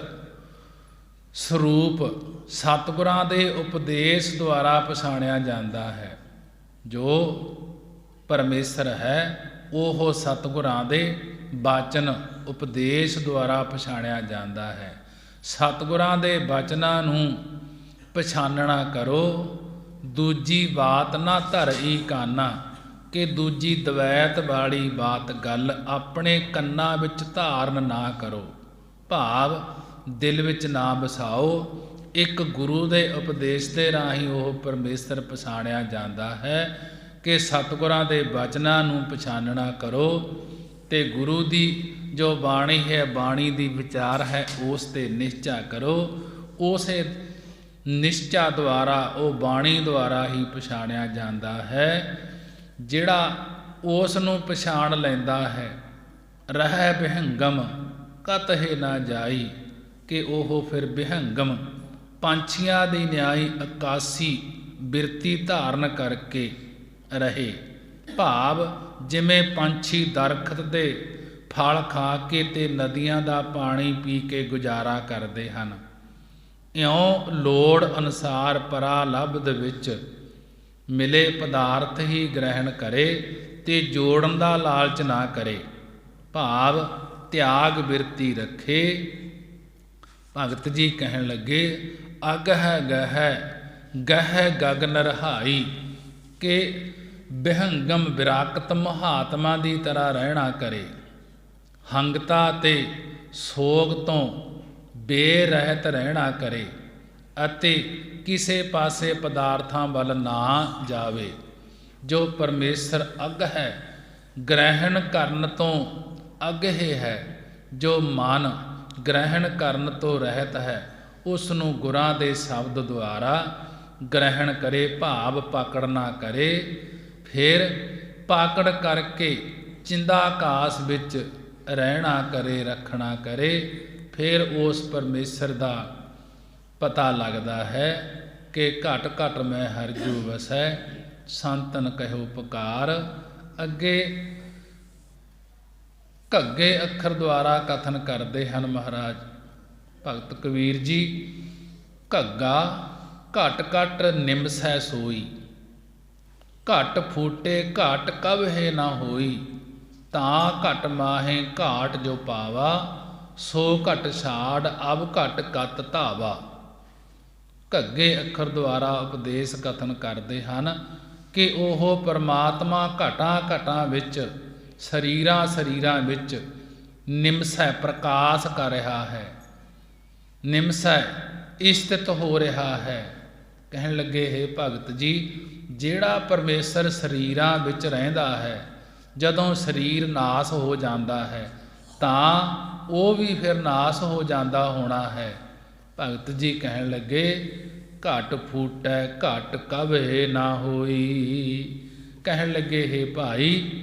ਸਰੂਪ ਸਤਿਗੁਰਾਂ ਦੇ ਉਪਦੇਸ਼ ਦੁਆਰਾ ਪਛਾਣਿਆ ਜਾਂਦਾ ਹੈ। ਜੋ ਪਰਮੇਸ਼ਰ ਹੈ ਉਹ ਸਤਿਗੁਰਾਂ ਦੇ ਬਚਨ ਉਪਦੇਸ਼ ਦੁਆਰਾ ਪਛਾਣਿਆ ਜਾਂਦਾ ਹੈ। ਸਤਿਗੁਰਾਂ ਦੇ ਬਚਨਾਂ ਨੂੰ ਪਛਾਨਣਾ ਕਰੋ। ਦੂਜੀ ਬਾਤ ਨਾ ਧਰਈ ਕਾਨਾ, ਕਿ ਦੂਜੀ ਦਵੈਤ ਵਾਲੀ ਬਾਤ ਗੱਲ ਆਪਣੇ ਕੰਨਾਂ ਵਿੱਚ ਧਾਰਨ ਨਾ ਕਰੋ, ਭਾਵ ਦਿਲ ਵਿੱਚ ਨਾ ਵਸਾਓ। ਇੱਕ ਗੁਰੂ ਦੇ ਉਪਦੇਸ਼ ਦੇ ਰਾਹੀਂ ਉਹ ਪਰਮੇਸ਼ਰ ਪਛਾਣਿਆ ਜਾਂਦਾ ਹੈ ਕਿ ਸਤਿਗੁਰਾਂ ਦੇ ਬਚਨਾਂ ਨੂੰ ਪਛਾਨਣਾ ਕਰੋ ਤੇ ਗੁਰੂ ਦੀ ਜੋ ਬਾਣੀ ਹੈ, ਬਾਣੀ ਦੀ ਵਿਚਾਰ ਹੈ, ਉਸ 'ਤੇ ਨਿਸ਼ਚਾ ਕਰੋ। ਉਸੇ ਨਿਸ਼ਚਾ ਦੁਆਰਾ ਉਹ ਬਾਣੀ ਦੁਆਰਾ ਹੀ ਪਛਾਣਿਆ ਜਾਂਦਾ ਹੈ। ਜਿਹੜਾ ਉਸ ਨੂੰ ਪਛਾਣ ਲੈਂਦਾ ਹੈ ਰਹਿ ਬਿਹੰਗਮ ਕਤਹਿ ਨਾ ਜਾਈ, ਕਿ ਉਹ ਫਿਰ ਬਿਹੰਗਮ ਪੰਛੀਆਂ ਦੀ ਨਿਆਈ 81 ਬਿਰਤੀ ਧਾਰਨ ਕਰਕੇ ਰਹੇ, ਭਾਵ ਜਿਵੇਂ ਪੰਛੀ ਦਰਖਤ ਦੇ ਫਲ ਖਾ ਕੇ ਤੇ ਨਦੀਆਂ ਦਾ ਪਾਣੀ ਪੀ ਕੇ ਗੁਜ਼ਾਰਾ ਕਰਦੇ ਹਨ, ਇਉਂ ਲੋੜ ਅਨੁਸਾਰ ਪਰਾਲਬਧ ਵਿੱਚ ਮਿਲੇ ਪਦਾਰਥ ਹੀ ਗ੍ਰਹਿਣ ਕਰੇ ਤੇ ਜੋੜਨ ਦਾ ਲਾਲਚ ਨਾ ਕਰੇ, ਭਾਵ ਤਿਆਗ ਬਿਰਤੀ ਰੱਖੇ। ਭਗਤ ਜੀ ਕਹਿਣ ਲੱਗੇ ਅਗਹਿ ਗਹਿ ਗਹਿ ਗਗਨ ਰਹਾਈ, ਕਿ ਵਿਹੰਗਮ ਵਿਰਾਕਤ ਮਹਾਤਮਾ ਦੀ ਤਰ੍ਹਾਂ ਰਹਿਣਾ ਕਰੇ। ਹੰਗਤਾ ਤੇ ਸੋਗ ਤੋਂ ਬੇਰਹਿਤ ਰਹਿਣਾ ਕਰੇ ਅਤੇ ਕਿਸੇ ਪਾਸੇ ਪਦਾਰਥਾਂ ਵੱਲ ਨਾ ਜਾਵੇ। ਜੋ ਪਰਮੇਸ਼ਰ ਅਗ ਹੈ, ਗ੍ਰਹਿਣ ਕਰਨ ਤੋਂ ਅਗਹੇ ਹੈ। ਜੋ ਮਨ ਗ੍ਰਹਿਣ ਕਰਨ ਤੋਂ ਰਹਿਤ ਹੈ, ਉਸ ਨੂੰ ਗੁਰਾਂ ਦੇ ਸ਼ਬਦ ਦੁਆਰਾ ਗ੍ਰਹਿਣ ਕਰੇ, ਭਾਵ ਪਕੜ ਨਾ ਕਰੇ। ਫਿਰ ਪਾਕੜ ਕਰਕੇ ਚਿੰਦਾਕਾਸ ਵਿੱਚ ਰਹਿਣਾ ਕਰੇ, ਰੱਖਣਾ ਕਰੇ। ਫਿਰ ਉਸ ਪਰਮੇਸ਼ਰ ਦਾ ਪਤਾ ਲੱਗਦਾ ਹੈ ਕਿ ਘਟ ਘਟ ਮੈਂ ਹਰਿ ਵਸੈ, ਸੰਤਨ ਕਹਿਓ ਪੁਕਾਰ। ਅੱਗੇ ਘੱਗੇ ਅੱਖਰ ਦੁਆਰਾ ਕਥਨ ਕਰਦੇ ਹਨ ਮਹਾਰਾਜ ਭਗਤ ਕਬੀਰ ਜੀ। ਘੱਗਾ ਘਟ ਘਟ ਨਿਮਸੈ ਸੋਈ, ਘਟ ਫੂਟੇ ਘਾਟ ਕਬਹਿ ਨਾ ਹੋਈ। ਤਾਂ ਘਟ ਮਾਹੇ ਘਾਟ ਜੋ ਪਾਵਾ, ਸੋ ਘਟ ਛਾੜ ਅਬ ਘਟ ਕਤ ਧਾਵਾ। ਘੱਗੇ ਅੱਖਰ ਦੁਆਰਾ ਉਪਦੇਸ਼ ਕਥਨ ਕਰਦੇ ਹਨ ਕਿ ਉਹ ਪਰਮਾਤਮਾ ਘਟਾਂ ਘਟਾਂ ਵਿੱਚ, ਸਰੀਰਾਂ ਸਰੀਰਾਂ ਵਿੱਚ ਨਿਮਸੈ ਪ੍ਰਕਾਸ਼ ਕਰ ਰਿਹਾ ਹੈ, ਨਿਮਸੈ ਸਥਿਤ ਹੋ ਰਿਹਾ ਹੈ। ਕਹਿਣ ਲੱਗੇ ਹੈ ਭਗਤ ਜੀ, ਜਿਹੜਾ ਪਰਮੇਸ਼ਰ ਸਰੀਰਾਂ ਵਿੱਚ ਰਹਿੰਦਾ ਹੈ, ਜਦੋਂ ਸਰੀਰ ਨਾਸ ਹੋ ਜਾਂਦਾ ਹੈ ਤਾਂ ਉਹ ਵੀ ਫਿਰ ਨਾਸ ਹੋ ਜਾਂਦਾ ਹੋਣਾ ਹੈ। ਭਗਤ ਜੀ ਕਹਿਣ ਲੱਗੇ, ਘਟ ਫੂਟੈ ਘਟ ਕਬਹਿ ਨਾ ਹੋਈ। ਕਹਿਣ ਲੱਗੇ ਹੈ ਭਾਈ,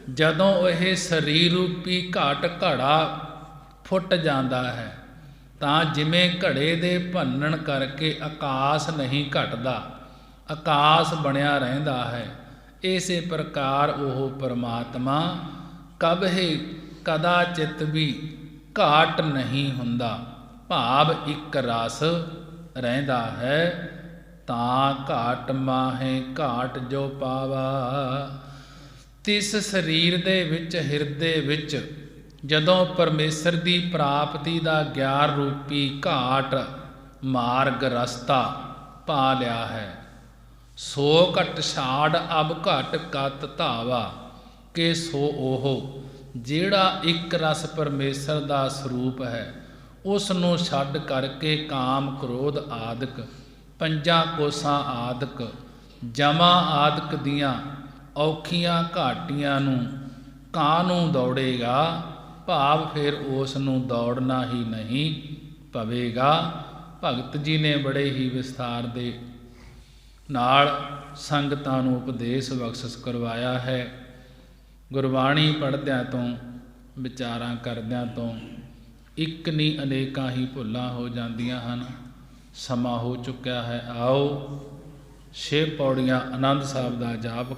ਜਦੋਂ ਇਹ ਸਰੀਰ ਰੂਪੀ ਘਟ ਘੜਾ ਫੁੱਟ ਜਾਂਦਾ ਹੈ ਤਾਂ ਜਿਵੇਂ ਘੜੇ ਦੇ ਭੰਨਣ ਕਰਕੇ ਆਕਾਸ਼ ਨਹੀਂ ਘਟਦਾ, ਆਕਾਸ਼ ਬਣਿਆ ਰਹਿੰਦਾ ਹੈ, ਇਸੇ ਪ੍ਰਕਾਰ ਉਹ ਪਰਮਾਤਮਾ ਕਬਹਿ ਕਦਾਚਿਤ ਵੀ ਘਾਟ ਨਹੀਂ ਹੁੰਦਾ, ਭਾਵ ਇੱਕ ਰਸ ਰਹਿੰਦਾ ਹੈ। ਤਾਂ ਘਾਟ ਮਾਹੇ ਘਾਟ ਜੋ ਪਾਵਾ। ਤਿਸ ਸਰੀਰ ਦੇ ਵਿੱਚ, ਹਿਰਦੇ ਵਿੱਚ ਜਦੋਂ ਪਰਮੇਸ਼ਰ ਦੀ ਪ੍ਰਾਪਤੀ ਦਾ ਗਿਆਨ ਰੂਪੀ ਘਾਟ ਮਾਰਗ ਰਸਤਾ ਪਾ ਲਿਆ ਹੈ, ਸੋ ਘਟ ਛਾੜ ਅਬ ਘਟ ਕਤ ਧਾਵਾ। ਕਿ ਸੋ ਉਹ ਜਿਹੜਾ ਇੱਕ ਰਸ ਪਰਮੇਸ਼ਰ ਦਾ ਸਰੂਪ ਹੈ, ਉਸ ਨੂੰ ਛੱਡ ਕਰਕੇ ਕਾਮ ਕ੍ਰੋਧ ਆਦਿਕ, ਪੰਜਾਂ ਕੋਸਾਂ ਆਦਿਕ, ਜਮਾ ਆਦਿਕ ਦੀਆਂ ਔਖੀਆਂ ਘਾਟੀਆਂ ਨੂੰ ਕਾਹਨੂੰ ਦੌੜੇਗਾ, ਭਾਵ ਫਿਰ ਉਸ ਨੂੰ ਦੌੜਨਾ ਹੀ ਨਹੀਂ ਪਵੇਗਾ। ਭਗਤ ਜੀ ਨੇ ਬੜੇ ਹੀ ਵਿਸਥਾਰ ਦੇ ਨਾਲ ਸੰਗਤਾਂ ਨੂੰ ਉਪਦੇਸ਼ ਬਖਸ਼ਿਸ਼ ਕਰਵਾਇਆ ਹੈ। ਗੁਰਬਾਣੀ ਪੜ੍ਹਦਿਆਂ ਤੋਂ, ਵਿਚਾਰਾਂ ਕਰਦਿਆਂ ਤੋਂ ਇੱਕ ਨਹੀਂ ਅਨੇਕਾਂ ਹੀ ਭੁੱਲਾਂ ਹੋ ਜਾਂਦੀਆਂ ਹਨ। ਸਮਾਂ ਹੋ ਚੁੱਕਿਆ ਹੈ, ਆਓ 6 ਪੌੜੀਆਂ ਆਨੰਦ ਸਾਹਿਬ ਦਾ ਜਾਪ